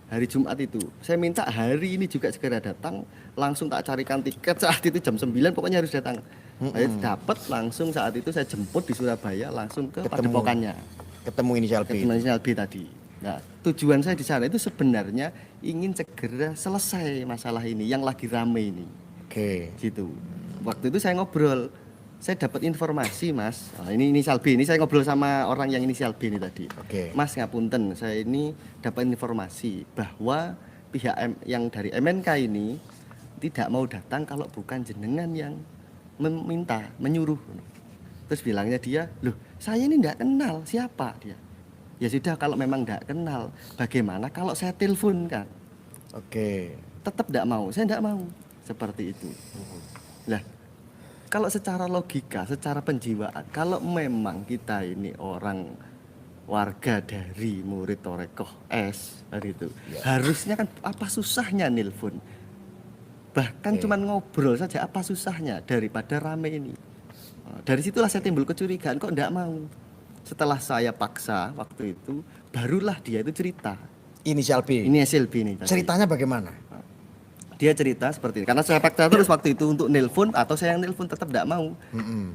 hari Jumat itu. Saya minta hari ini juga segera datang, langsung tak carikan tiket saat itu jam 9 pokoknya harus datang. Saya dapat langsung saat itu saya jemput di Surabaya langsung ke padepokannya. Ketemu inisial B. Ketemu inisial B tadi. Nah, tujuan saya di sana itu sebenarnya ingin segera selesai masalah ini yang lagi rame ini. Oke. Gitu. Waktu itu saya ngobrol, saya dapat informasi Mas, ini inisial B, ini saya ngobrol sama orang yang inisial B ini tadi. Oke. Mas ngapunten, saya ini dapat informasi bahwa pihak yang dari MNK ini tidak mau datang kalau bukan jenengan yang meminta, menyuruh. Terus bilangnya dia, loh saya ini tidak kenal siapa dia. Ya sudah kalau memang tidak kenal, bagaimana kalau saya teleponkan? Oke. Tetap tidak mau, saya tidak mau. Seperti itu. Lah, kalau secara logika, secara penjiwaan, kalau memang kita ini orang warga dari murid Torekoh S itu, harusnya kan apa susahnya nelpon? Bahkan cuman ngobrol saja, apa susahnya daripada rame ini? Nah, dari situlah saya timbul kecurigaan, kok enggak mau. Setelah saya paksa waktu itu, barulah dia itu cerita. Inisial B. Ini SLB nih tadi. Ceritanya bagaimana? Dia cerita seperti ini. Karena saya paksa terus waktu itu untuk nelpon atau saya yang nelpon tetap tidak mau.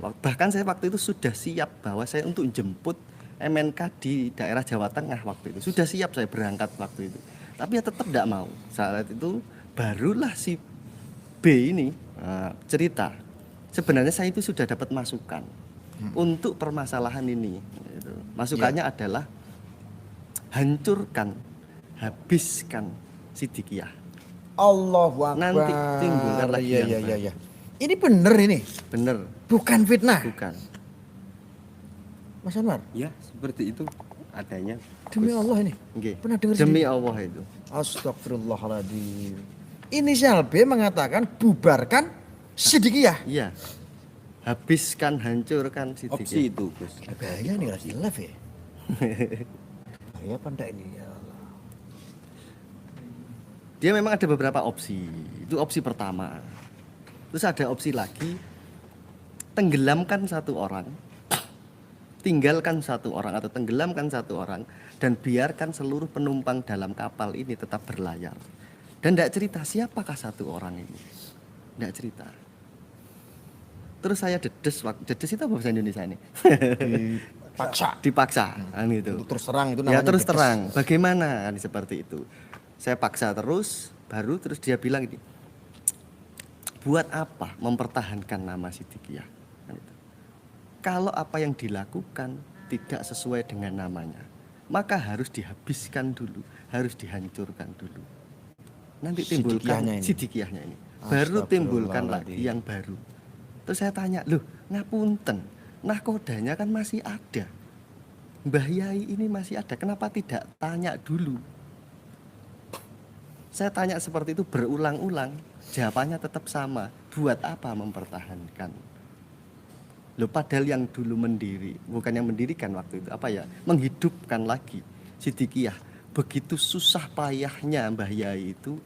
Bahkan saya waktu itu sudah siap bahwa saya untuk jemput MNK di daerah Jawa Tengah waktu itu. Sudah siap saya berangkat waktu itu. Tapi ya tetap tidak mau. Saat itu barulah si B ini cerita. Sebenarnya saya itu sudah dapat masukan untuk permasalahan ini. Gitu. Masukannya adalah hancurkan, habiskan Sidikiyah. Allahu Akbar. Nanti timbulkan lagi yang baru. Iya. Ini bener ini. Bener, Bukan fitnah. bukan. Mas Anwar, Ya, seperti itu adanya. demi Allah ini. Nggih. Pernah dengar Demi sendiri? Allah itu. Astagfirullahaladzim. Inisial B mengatakan bubarkan Sidikiyah. Iya. Habiskan, hancurkan Opsi Sidikiyah. itu, Gus. Bahaya nih lagi live ya. Bahaya apa enggak ini ya Allah. Dia memang ada beberapa opsi. Itu opsi pertama. Terus ada opsi lagi, tenggelamkan satu orang, tinggalkan satu orang atau tenggelamkan satu orang, dan biarkan seluruh penumpang dalam kapal ini tetap berlayar. Dan tidak cerita siapakah satu orang ini. Tidak cerita. Terus saya dedes itu apa bahasa Indonesia ini? dipaksa kan itu. Untuk terus terang itu Ya namanya terus tegas. terang, bagaimana kan seperti itu. Saya paksa terus, baru terus dia bilang ini, buat apa mempertahankan nama Sidikiyah? Kan itu. Kalau apa yang dilakukan tidak sesuai dengan namanya, maka harus dihabiskan dulu, harus dihancurkan dulu. Nanti timbulkan Sidikiyahnya ini. Baru timbulkan lagi yang baru. Terus saya tanya, loh ngapunten, nahkodanya kan masih ada. Mbah Yai ini masih ada, kenapa tidak tanya dulu? Saya tanya seperti itu berulang-ulang, jawabannya tetap sama. Buat apa mempertahankan? Loh padahal yang dulu mendiri, bukan yang mendirikan waktu itu, apa ya? Menghidupkan lagi Sidikiyah. Begitu susah payahnya Mbah Yai itu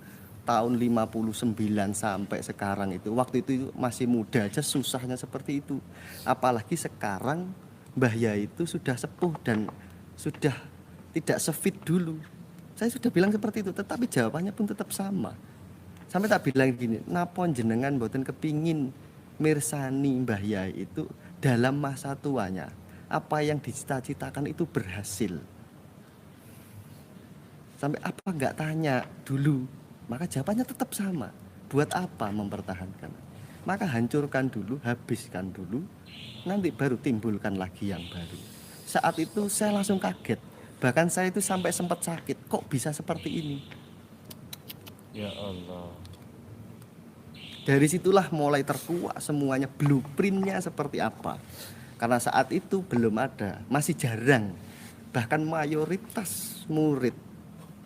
tahun 59 sampai sekarang itu. Waktu itu masih muda aja susahnya seperti itu. Apalagi sekarang Mbah Yai itu sudah sepuh dan sudah tidak sefit dulu. Saya sudah bilang seperti itu, tetapi jawabannya pun tetap sama. Sampai tak bilang gini, napa jenengan mboten kepingin mirsani Mbah Yai itu dalam masa tuanya, apa yang dicita-citakan itu berhasil. Sampai apa enggak tanya dulu, maka jawabannya tetap sama. Buat apa mempertahankan? Maka hancurkan dulu, habiskan dulu, nanti baru timbulkan lagi yang baru. Saat itu saya langsung kaget. Bahkan saya itu sampai sempat sakit. Kok bisa seperti ini? Ya Allah. Dari situlah mulai terkuak semuanya, blueprintnya seperti apa. Karena saat itu belum ada, masih jarang. Bahkan mayoritas murid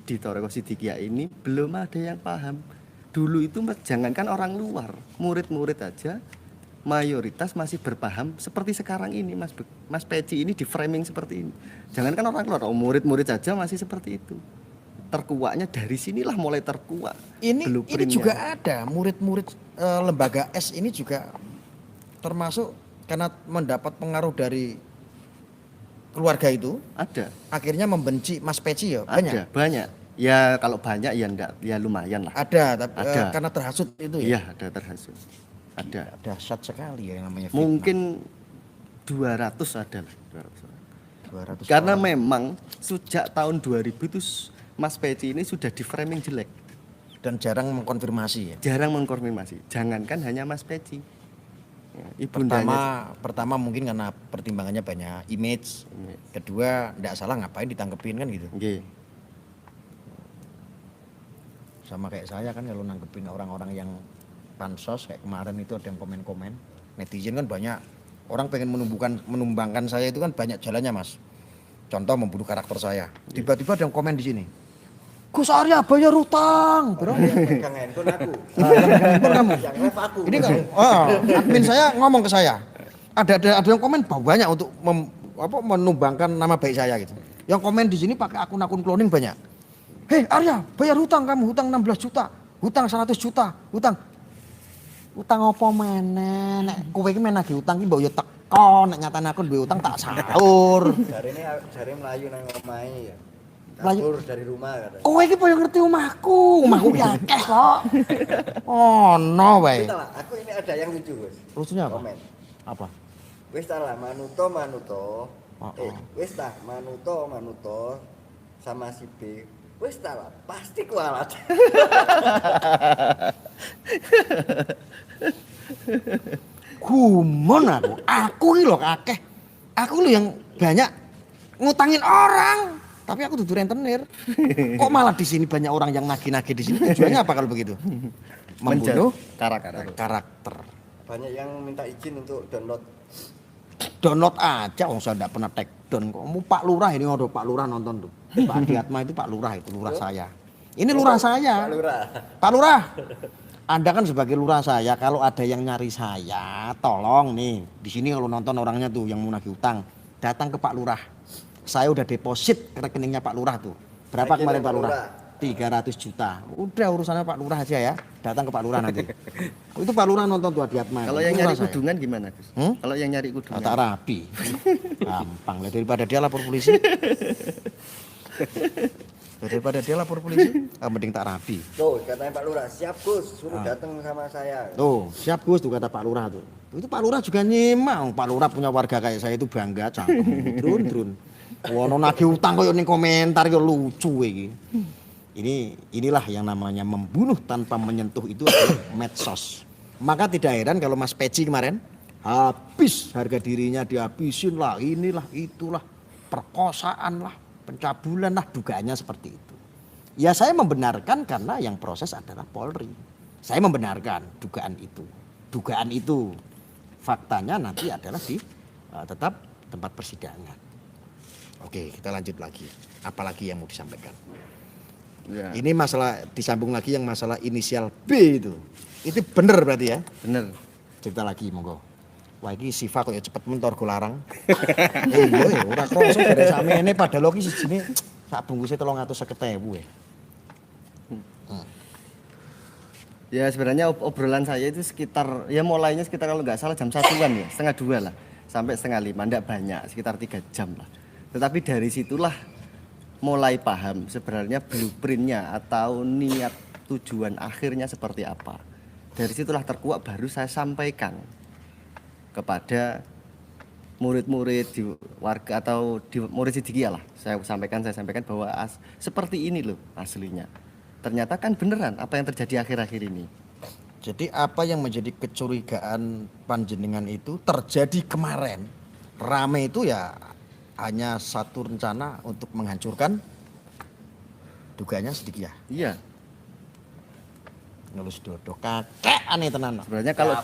di Thoreko Sidikiyah ini belum ada yang paham. Dulu itu jangankan orang luar, murid-murid aja mayoritas masih berpaham seperti sekarang ini Mas Peci ini di framing seperti ini. Jangankan orang luar, murid-murid saja masih seperti itu. Terkuaknya dari sinilah mulai terkuak. Ini juga ada murid-murid lembaga S ini juga termasuk karena mendapat pengaruh dari keluarga itu. Ada. Akhirnya membenci Mas Peci ya banyak. Ada, banyak. Ya kalau banyak ya enggak, ya lumayan lah. Ada, tapi ada. Karena terhasut itu ya. Iya, ada terhasut. Ada. Dahsyat sekali ya yang namanya fitnah. Mungkin 200 ada lah, 200. 200 Karena orang. memang sejak tahun 2000 itu Mas Peci ini sudah di framing jelek dan jarang mengkonfirmasi ya. Jarang mengkonfirmasi. Jangankan hanya Mas Peci. Ya, ibundanya pertama mungkin karena pertimbangannya banyak image. Kedua, enggak salah ngapain ditangkepin kan gitu. Okay. Sama kayak saya kan kalau nanggepin orang-orang yang pansos kayak kemarin itu ada yang komen-komen. Netizen kan banyak orang pengen menumbangkan saya itu kan banyak jalannya Mas. Contoh membunuh karakter saya. Tiba-tiba ada yang komen di sini. Gus Arya bayar utang. Bro, Pegang handphone aku. handphone kamu. Yang live aku. Ini kan admin saya ngomong ke saya. Ada yang komen banyak untuk menumbangkan nama baik saya gitu. Yang komen di sini pakai akun-akun cloning banyak. Hei Arya, bayar hutang kamu, hutang 16 juta, hutang 100 juta, hutang apa meneh? Nek kowe iki men nagih utang ki mbok yo teko, nek nyatane aku duwe utang tak sahur. Jare melayu nang omahe ya. Melayu Kabur dari rumah katanya. Kowe iki koyo ngerti omahku ki akeh kok. Ono wae. Aku ini ada yang lucu, Gus. Lucunya apa? Komen. Apa? Wis ta lah manuto. Wis ta manuto sama si B. Wis ta lah pasti kualat. Gumon aku ki lho akeh. Aku lho yang banyak ngutangin orang, tapi aku dudu rentenir. Kok malah di sini banyak orang yang nagih-nagih di sini? Tujuannya apa kalau begitu? Membunuh karakter. Banyak yang minta izin untuk Download aja, saya enggak pernah take down. Kamu Pak Lurah ini ngono, Pak Lurah nonton tuh. Pak Diatma itu Pak Lurah, itu lurah saya. Ini lurah saya. Pak Lurah. Anda kan sebagai lurah saya, kalau ada yang nyari saya, tolong nih. Di sini kalau nonton orangnya tuh yang mau nagih utang, datang ke Pak Lurah. Saya udah deposit ke rekeningnya Pak Lurah tuh. Berapa kemarin Pak Lurah? 300 juta. Udah urusannya Pak Lurah aja ya. Datang ke Pak Lurah nanti. Itu Pak Lurah nonton tuh Adiatma. Kalau yang nyari kudungan gimana, Gus? Kalau yang nyari kudungan? Tak rapi. Gampang lah daripada dia lapor polisi. Daripada dia lapor polisi, mending tak rapi. Tuh, katanya Pak Lurah, siap Gus, suruh datang sama saya. Tuh, siap Gus tuh kata Pak Lurah tuh. Itu Pak Lurah juga nyimak. Pak Lurah punya warga kayak saya itu bangga, cangkem, drun. Wono nagih utang koyo ning komentar yo lucu iki. Inilah yang namanya membunuh tanpa menyentuh itu adalah medsos. Maka tidak heran kalau Mas Peci kemarin habis harga dirinya dihabisin lah, inilah itulah, perkosaan lah, pencabulan lah, dugaannya seperti itu. Ya saya membenarkan karena yang proses adalah Polri. Saya membenarkan dugaan itu. Dugaan itu faktanya nanti adalah di tetap tempat persidangan. Oke, kita lanjut lagi. Apalagi yang mau disampaikan? Ya. Ini masalah disambung lagi yang masalah inisial B itu. Itu bener berarti ya? Bener. Cerita lagi monggo. Wah iki Siva kok ya cepet mentor go larang. Iya ora kroso dari samene padahal iki sijine sak bungkuse 350.000 ya. Ya sebenarnya obrolan saya itu sekitar, ya mulainya sekitar kalau nggak salah jam 1-an ya, 1:30 lah, sampai 4:30, enggak banyak, sekitar 3 jam lah. Tetapi dari situlah mulai paham sebenarnya blueprintnya atau niat tujuan akhirnya seperti apa. Dari situlah terkuak baru saya sampaikan kepada murid-murid di warga atau di murid Sidikiyah lah. Saya sampaikan bahwa seperti ini loh aslinya. Ternyata kan beneran apa yang terjadi akhir-akhir ini. Jadi apa yang menjadi kecurigaan panjenengan itu terjadi kemarin. Rame itu ya hanya satu rencana untuk menghancurkan dugaannya Sidikiyah. Iya. Ngelus dodo kakek aneh tenan. Sebenarnya kalau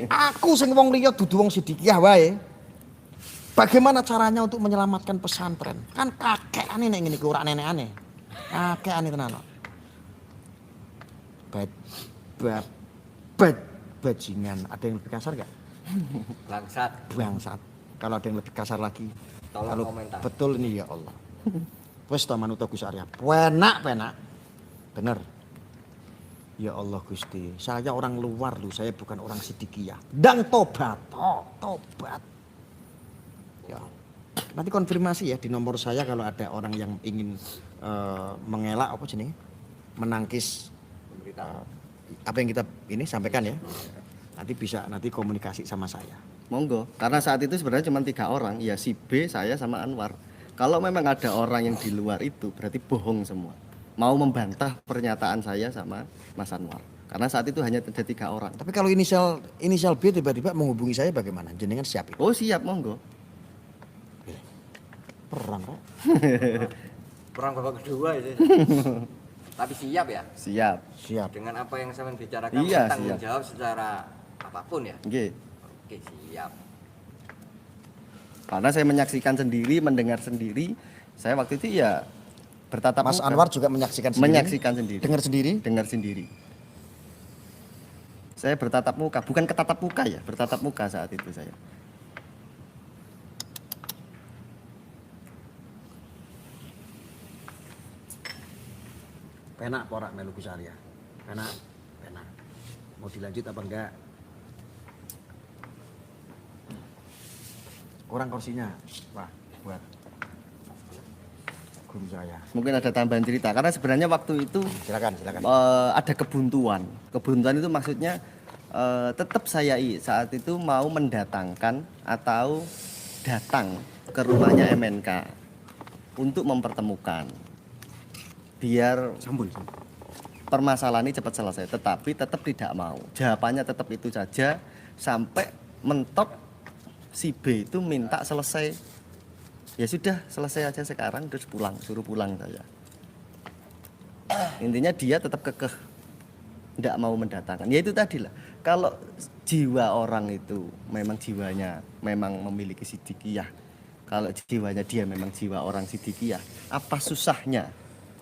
Aku sing wong liya dudu wong Sidikiyah wae. Bagaimana caranya untuk menyelamatkan pesantren? Kan kakek aneh nek ngene iki ora aneh-aneh. Kakek aneh tenan. Bajingan. Ada yang lebih kasar gak? Bangsat. Kalau ada yang lebih kasar lagi, Tolong kalau komentar. betul ini ya Allah. Wes ta manut Gus Arya. Penak. Bener. Ya Allah Gusti, saya orang luar loh, saya bukan orang Sidikiyah. Dan tobat. Ya. Nanti konfirmasi ya di nomor saya kalau ada orang yang ingin mengelak apa jenenge? Menangkis apa yang kita ini sampaikan ya. Nanti komunikasi sama saya. monggo, karena saat itu sebenarnya cuma 3 orang, ya si B, saya sama Anwar. Kalau memang ada orang yang di luar itu berarti bohong semua. Mau membantah pernyataan saya sama Mas Anwar. Karena saat itu hanya ada 3 orang. Tapi kalau inisial B tiba-tiba menghubungi saya bagaimana? Jenengan siap? Oh siap, monggo. Perang Pak. Perang babak kedua itu. Tapi siap ya Siap. dengan apa yang saya bicarakan, Iya, tanggung siap. jawab secara apapun ya. Oke. Oke, siap. Karena saya menyaksikan sendiri, mendengar sendiri, saya waktu itu ya bertatap Mas muka. Anwar juga menyaksikan sendiri. Menyaksikan sendiri. Dengar sendiri. Saya bertatap muka, bukan ketatap muka ya, bertatap muka saat itu saya. Penak porak melu Gus Arya. Penak. Mau dilanjut apa enggak? Kurang kursinya. Wah, buat guru saya. Mungkin ada tambahan cerita, karena sebenarnya waktu itu Silakan. ada kebuntuan. Kebuntuan itu maksudnya tetap saya saat itu mau mendatangkan atau datang ke rumahnya MNK untuk mempertemukan biar Sambung. permasalahan ini cepat selesai, tetapi tetap tidak mau. Jawabannya tetap itu saja sampai mentok si B itu minta selesai. Ya sudah, selesai aja sekarang, terus pulang, suruh pulang saya. Intinya dia tetap kekeh tidak mau mendatangkan. Ya itu tadi lah. Kalau jiwa orang itu memang jiwanya memang memiliki Sidikiyah. Kalau jiwanya dia memang jiwa orang Sidikiyah, apa susahnya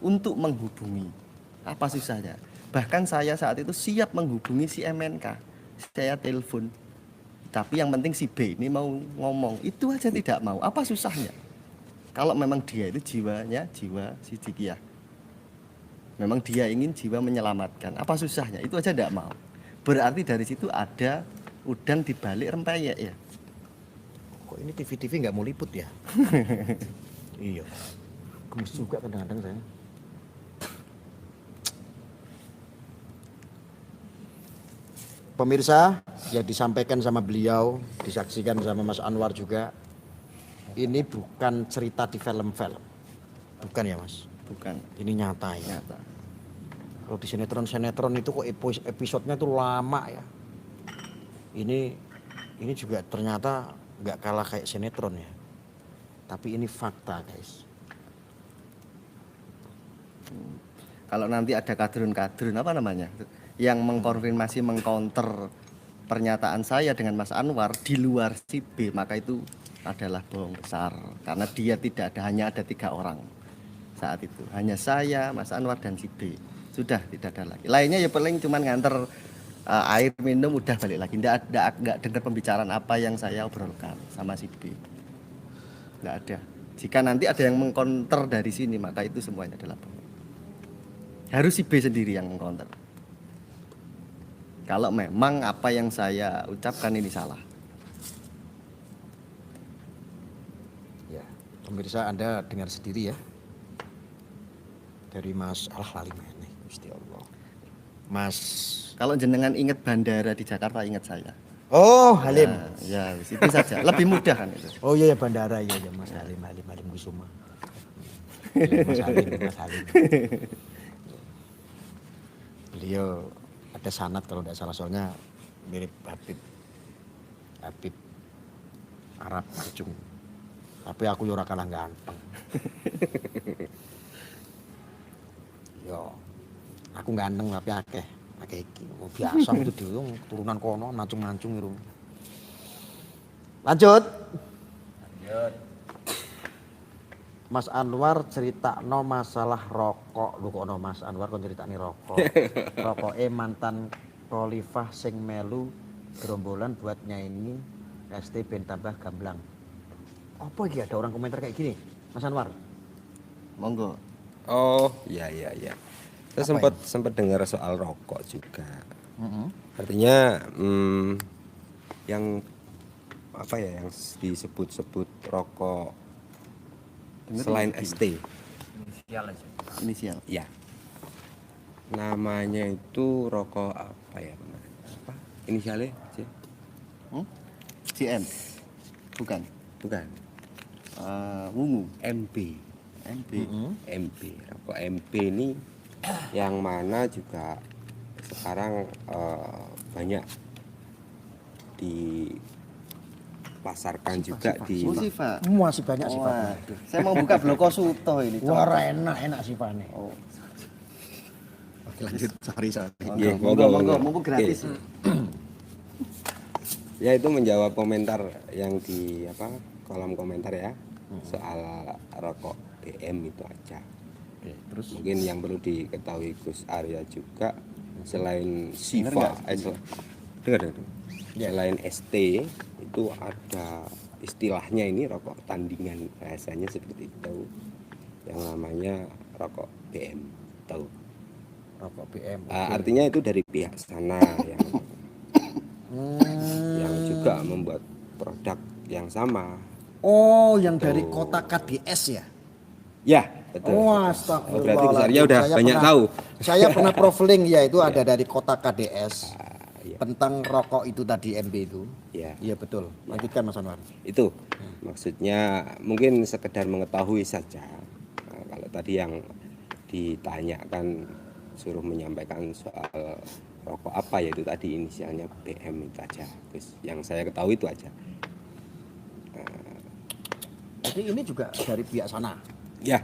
untuk menghubungi? Apa susahnya? Bahkan saya saat itu siap menghubungi si MNK. Saya telepon. Tapi yang penting si B ini mau ngomong. Itu aja tidak mau. Apa susahnya? Kalau memang dia itu jiwanya jiwa Sidikiyah. Memang dia ingin jiwa menyelamatkan. Apa susahnya? Itu aja tidak mau. Berarti dari situ ada udang di balik rempeyek ya. Kok ini TV nggak mau liput ya? Iya. Gemes juga kadang-kadang saya. Pemirsa, ya disampaikan sama beliau, disaksikan sama Mas Anwar juga. Ini bukan cerita di film-film. Bukan ya Mas? Bukan Ini nyata ya. nyata. Kalau di sinetron-sinetron itu kok episodenya tuh lama ya. Ini juga ternyata nggak kalah kayak sinetron ya. Tapi ini fakta guys. Kalau nanti ada kadrun-kadrun apa namanya yang mengkonfirmasi mengcounter pernyataan saya dengan Mas Anwar di luar si B, maka itu adalah bohong besar karena dia tidak ada, hanya ada 3 orang saat itu, hanya saya, Mas Anwar dan si B, sudah tidak ada lagi. Lainnya ya paling cuman nganter air minum udah balik lagi, nggak dengar pembicaraan apa yang saya obrolkan sama si B, nggak ada. Jika nanti ada yang mengcounter dari sini maka itu semuanya adalah bohong. Harus si B sendiri yang mengcounter. Kalau memang apa yang saya ucapkan ini salah. Ya, pemirsa Anda dengar sendiri ya. Dari Mas lali meneh Gusti Allah. Mas Kalau jenengan ingat bandara di Jakarta, ingat saya. Oh, Halim. Nah, ya, itu saja. Lebih mudah kan itu. Oh iya ya bandara ya Mas Halim Kusuma. Ya, Mas Halim. Beliau ada sanad kalau tidak salah soalnya mirip Habib Arab Acung. Tapi aku yo ora kalah ganteng. Yo, aku ganteng tapi akeh iki. Oh, biasa itu dhewe turunan kono mancung-mancung iru. Lanjut. Mas Anwar ceritakno masalah rokok. Lho kok ono Mas Anwar kon critakne rokok. Rokoke mantan Khalifah sing melu gerombolan buat nyanyi ST ben tambah gamblang. Apa iki ada orang komentar kayak gini, Mas Anwar? Monggo. Oh, iya. Saya Apa sempat dengar soal rokok juga. Artinya yang apa ya yang disebut-sebut rokok selain ST. Inisial. Ya. Namanya itu rokok apa ya? Apa? Inisialnya? Sih? CM. Bukan. Bukan. Wungu. MB. MB. MB. Rokok MB ini yang mana juga sekarang banyak dipasarkan juga di Sifa. Masih banyak sifatnya. Waduh, saya mau buka Bloko Suto ini. Wah, enak sifatnya. Oh. Oke, lanjut. Sorry. Iya, Monggo gratis. Oke. Ya itu menjawab komentar yang di kolom komentar ya soal rokok DM itu aja. Oke, terus Mungkin yang perlu diketahui Gus Arya juga selain Dengar Sifa, dengar. Ya. Selain ST itu ada istilahnya ini rokok tandingan, bahasanya seperti itu, yang namanya rokok BM, tahu? rokok BM. Artinya itu dari pihak sana yang juga membuat produk yang sama. Oh, yang dari kota KDS ya? Ya, betul. Oh, Oh, astagfirullah. berarti Gus Arya udah banyak tahu. Saya pernah profiling ya, itu ada dari kota KDS. Iya. Tentang rokok itu tadi MB itu. Ya. Iya betul. Lanjutkan Mas Anwar. Itu maksudnya mungkin sekedar mengetahui saja. Nah, kalau tadi yang ditanyakan suruh menyampaikan soal rokok apa, yaitu tadi inisialnya BM itu aja. Terus yang saya ketahui itu aja. Jadi ini juga dari pihak sana Ya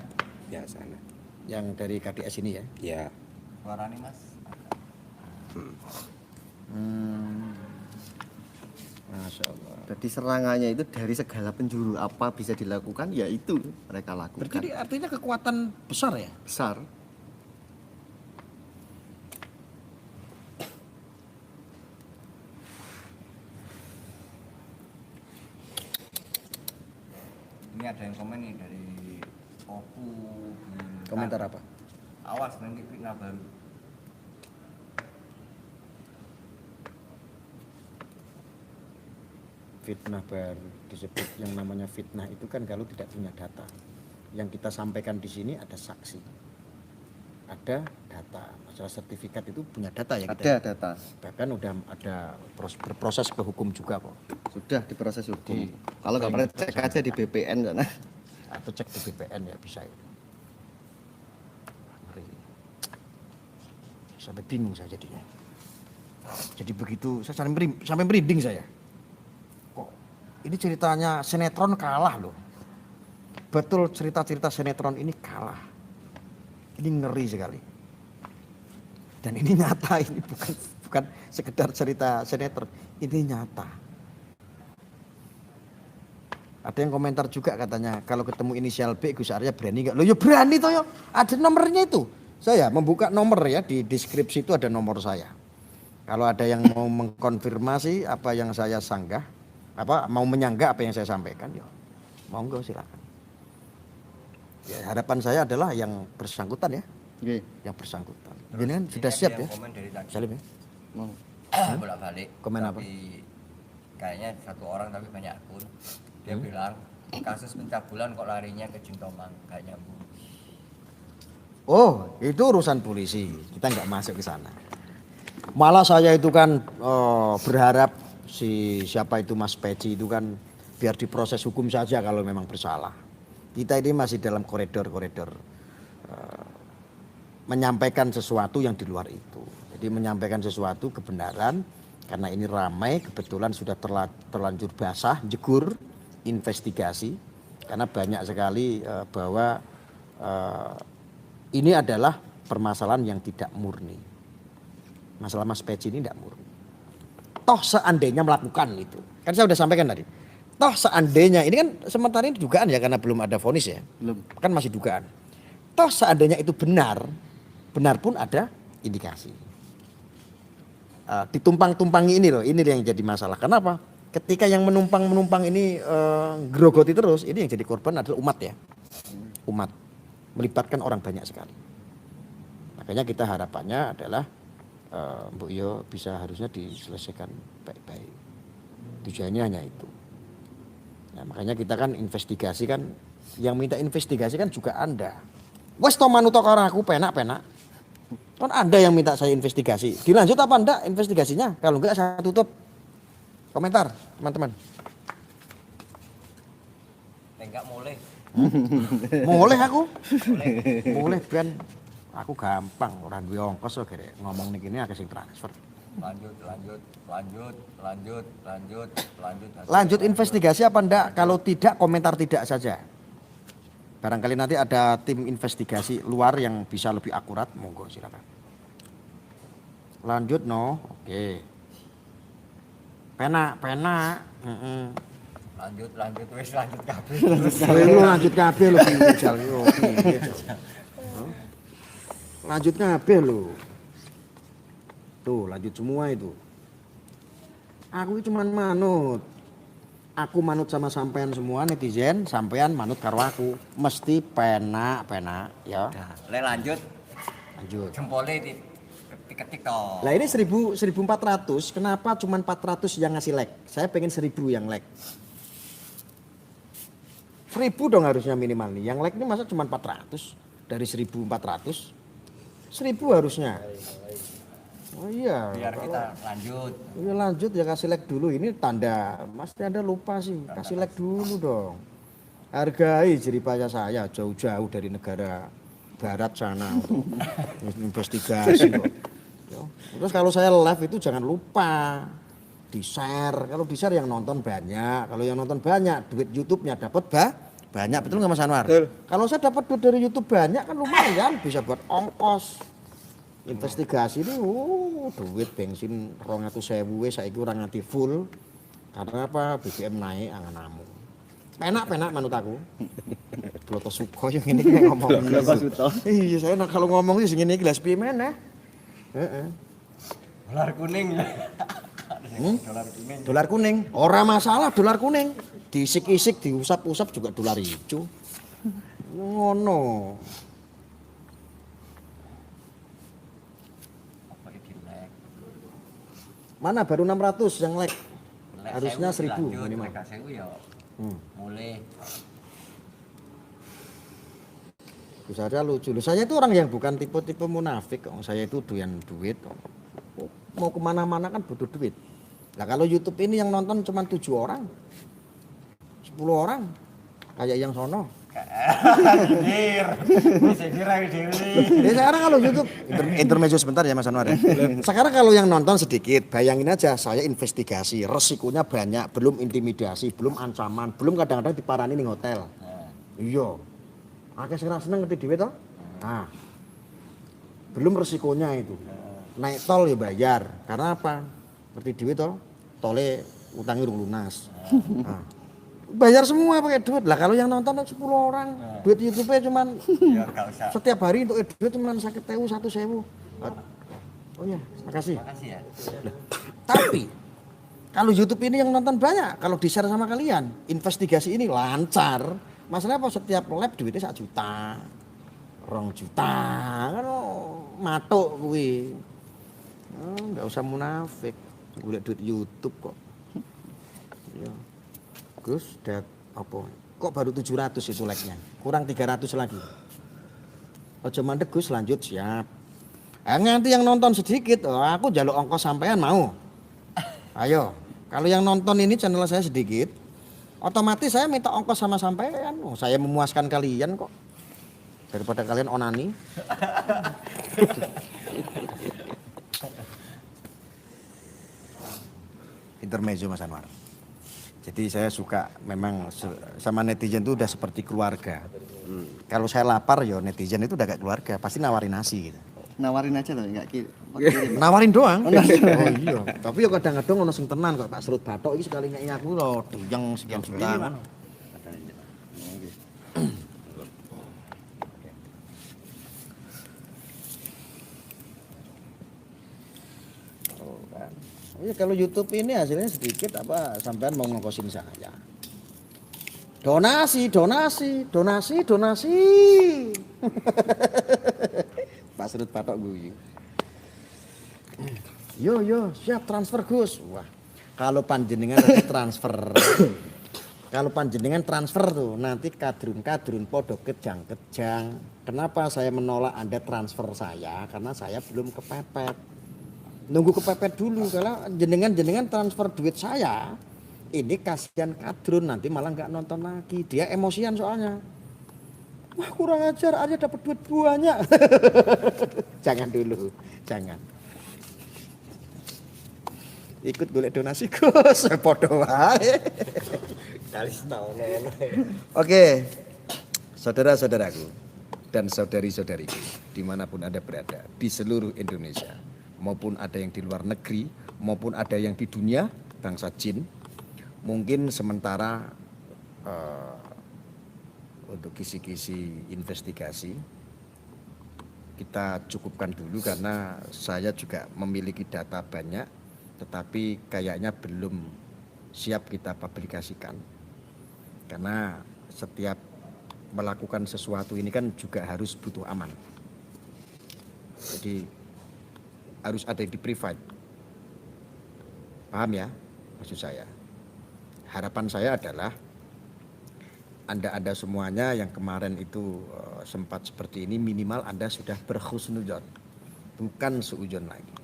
sana. yang dari KDS ini ya. Ya. Suaranya Mas. Masya Allah. Jadi serangannya itu dari segala penjuru, apa bisa dilakukan ya itu mereka lakukan. Jadi artinya kekuatan besar ya? Besar. Ini ada yang komen nih dari Opu. Komentar apa? Awas nanti fitnah baru. Fitnah baru disebut, yang namanya fitnah itu kan kalau tidak punya data. yang kita sampaikan di sini ada saksi, ada data. Masalah sertifikat itu punya data ya kita. Ada data. Bahkan udah ada berproses ke hukum juga kok. Sudah diproses hukum. Kalau nggak pernah cek aja di BPN sana. Atau cek di BPN ya bisa itu. Ngeri. Sampai bingung saya jadinya. Jadi begitu saya sampai merinding saya. Kok ini ceritanya sinetron kalah loh. Betul cerita-cerita sinetron ini kalah. Ini ngeri sekali. Dan ini nyata, ini bukan sekedar cerita sinetron, ini nyata. Ada yang komentar juga katanya, kalau ketemu inisial B Gus Arya berani nggak? Loh ya berani toh ya, ada nomornya itu. Saya membuka nomor ya, di deskripsi itu ada nomor saya. Kalau ada yang mau mengkonfirmasi apa yang saya sanggah, mau menyanggah apa yang saya sampaikan, ya monggo silakan. Ya, harapan saya adalah yang bersangkutan ya, Oke. yang bersangkutan. Ini kan sudah siap ya, Komen dari tadi. Salim ya. Mau. Bolak-balik. Komen apa? Tapi kayaknya satu orang tapi banyak akun. Dia bilang kasus pencabulan kok larinya ke Jintomang, gak nyambung. Oh, itu urusan polisi. Kita nggak masuk ke sana. Malah saya itu kan berharap siapa itu Mas Peci itu kan biar diproses hukum saja kalau memang bersalah. Kita ini masih dalam koridor-koridor menyampaikan sesuatu yang di luar itu. Jadi menyampaikan sesuatu kebenaran karena ini ramai, kebetulan sudah terlanjur basah, jegur, investigasi karena banyak sekali bahwa ini adalah permasalahan yang tidak murni. Masalah Mas Peci ini tidak murni. Toh seandainya melakukan itu, kan saya sudah sampaikan tadi. Toh seandainya, ini kan sementara ini dugaan ya karena belum ada vonis ya. Belum. Kan masih dugaan. Toh seandainya itu benar pun ada indikasi. Ditumpang-tumpangi ini loh, ini yang jadi masalah. Kenapa? Ketika yang menumpang ini gerogoti terus, ini yang jadi korban adalah umat ya. Umat. Melibatkan orang banyak sekali. Makanya kita harapannya adalah Mbok Yo bisa harusnya diselesaikan baik-baik. Tujuannya hanya itu. Nah, makanya kita kan investigasi kan, yang minta investigasi kan juga Anda. Wes to manut karo aku penak-penak. Kan Anda yang minta saya investigasi. Dilanjut apa enggak investigasinya? Kalau enggak saya tutup. Komentar, teman-teman. Enggak mulai. Boleh aku. Boleh ben aku gampang ora duwe ongkos kok ngomong ning kene akeh sing transfer. Lanjut investigasi apa enggak? Kalau tidak komentar tidak saja. Barangkali nanti ada tim investigasi luar yang bisa lebih akurat, monggo silakan. Lanjut no, oke. Penak. Lanjut wis lanjut kabeh. Lu lanjut kabeh lho Jal. Lanjut kabeh lho. Tuh, lanjut semua itu. Aku cuma manut. Aku manut sama sampean semua netizen, sampean manut karo aku. Mesti penak ya. Nah, lanjut. Lanjut. Jempolnya diketik toh. Lah ini 1400, kenapa cuma 400 yang ngasih like? Saya pengen 1000 yang like. 1000 dong harusnya minimal nih. Yang like ini masa cuma 400 dari 1400? 1000 harusnya. Oh iya. Biar kita lanjut. Iya lanjut ya, kasih like dulu. Ini tanda, Mas Anda lupa sih. Kasih like dulu dong. Hargai jeripaya saya jauh-jauh dari negara barat sana untuk investigasi kok. Ya. Terus kalau saya live itu jangan lupa di-share. Kalau di-share yang nonton banyak. Kalau yang nonton banyak, duit YouTube-nya dapat banyak. Betul nggak Mas Anwar? Betul. Kalau saya dapat duit dari YouTube banyak kan lumayan, bisa buat ongkos. Investigasi ini duit bensin 200.000 saiki ora nganti full. Karena apa? BBM naik angan-amu. Penak manut aku. Bloto suko yang ini ngomong. Iya, saya kalau ngomong sing ngene iki lha piye meneh? Heeh. Dolar kuning. Dolar kuning. Ora masalah dolar kuning. Diisik-isik, diusap-usap juga dolar hijau. Ngono. Mana baru 600 yang like? Harusnya 1000 minimal. Ya mulai. Gus Arya lucu loh. Saya itu orang yang bukan tipe-tipe munafik kok. Saya itu doyan duit kok. Mau kemana-mana kan butuh duit. Nah kalau YouTube ini yang nonton cuma 7 orang, 10 orang, kayak yang sono. Ya sekarang kalau YouTube intermezzo sebentar ya Mas Anwar ya. Sekarang kalau yang nonton sedikit, bayangin aja saya investigasi, resikonya banyak, belum intimidasi, belum ancaman, belum kadang-kadang diparani ning hotel. Iya. Akeh sing ra seneng ngerti dhewe to? Nah. Belum resikonya itu. Naik tol ya bayar. Karena apa? Ngerti dhewe to? Tole utangnya urung lunas. Nah. Bayar semua pakai duit. Lah kalau yang nonton 10 orang, duit YouTube-nya cuman Ya enggak usah. setiap hari untuk duit cuman 1.000, 1.000. Oh iya, makasih. Makasih ya. Tapi kalau YouTube ini yang nonton banyak, kalau di-share sama kalian, investigasi ini lancar. Masalahnya apa? Setiap lab duitnya 1 juta, 2 juta, kan matuk kuwi. Enggak usah munafik, golek duit YouTube kok. Iya. Gus, apa? Kok baru 700 itu like-nya? Kurang 300 lagi. Ojo mandek Gus, lanjut siap. Nanti yang nonton sedikit, aku jaluk ongkos sampean mau. Ayo, kalau yang nonton ini channel saya sedikit, otomatis saya minta ongkos sama sampean. Saya memuaskan kalian kok. Daripada kalian onani. Intermezzo Mas Anwar. Jadi saya suka memang sama netizen itu udah seperti keluarga. Kalau saya lapar ya netizen itu udah kayak keluarga, pasti nawarin nasi gitu. Nawarin aja loh, enggak kirim. Nawarin doang. Oh iya. Tapi ya kadang-kadang ono sing tenan kok Pak Serut Bathok iki sekali nyeki aku lho diyeng sekian juta. Oh kan. Ya kalau YouTube ini hasilnya sedikit apa sampean mau ngongkosin saya. Donasi. Pak Serut Bathok guyu. Yo siap transfer Gus. Wah, kalau panjenengan nanti transfer. Kalau panjenengan transfer tuh nanti kadrun podo kejang. Kenapa saya menolak Anda transfer saya? Karena saya belum kepepet. Nunggu kepepet dulu kalau jenengan transfer duit saya. Ini kasihan kadrun nanti malah nggak nonton lagi. Dia emosian soalnya. Wah kurang ajar aja dapat duit banyak. Jangan dulu, jangan. Ikut golek donasi Gus, podo wae. Oke, saudara-saudaraku dan saudari-saudariku dimanapun Anda berada di seluruh Indonesia maupun ada yang di luar negeri maupun ada yang di dunia bangsa jin, mungkin sementara untuk kisi-kisi investigasi kita cukupkan dulu karena saya juga memiliki data banyak tetapi kayaknya belum siap kita publikasikan karena setiap melakukan sesuatu ini kan juga harus butuh aman, jadi harus ada di private, paham ya maksud saya. Harapan saya adalah Anda semuanya yang kemarin itu sempat seperti ini minimal Anda sudah berhusnudzon, bukan suudzon lagi.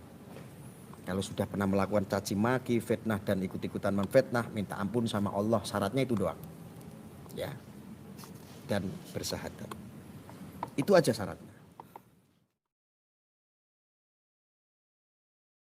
Kalau sudah pernah melakukan caci maki, fitnah dan ikut-ikutan memfitnah, minta ampun sama Allah, syaratnya itu doang. Ya. Dan bersahadat. Itu aja syaratnya.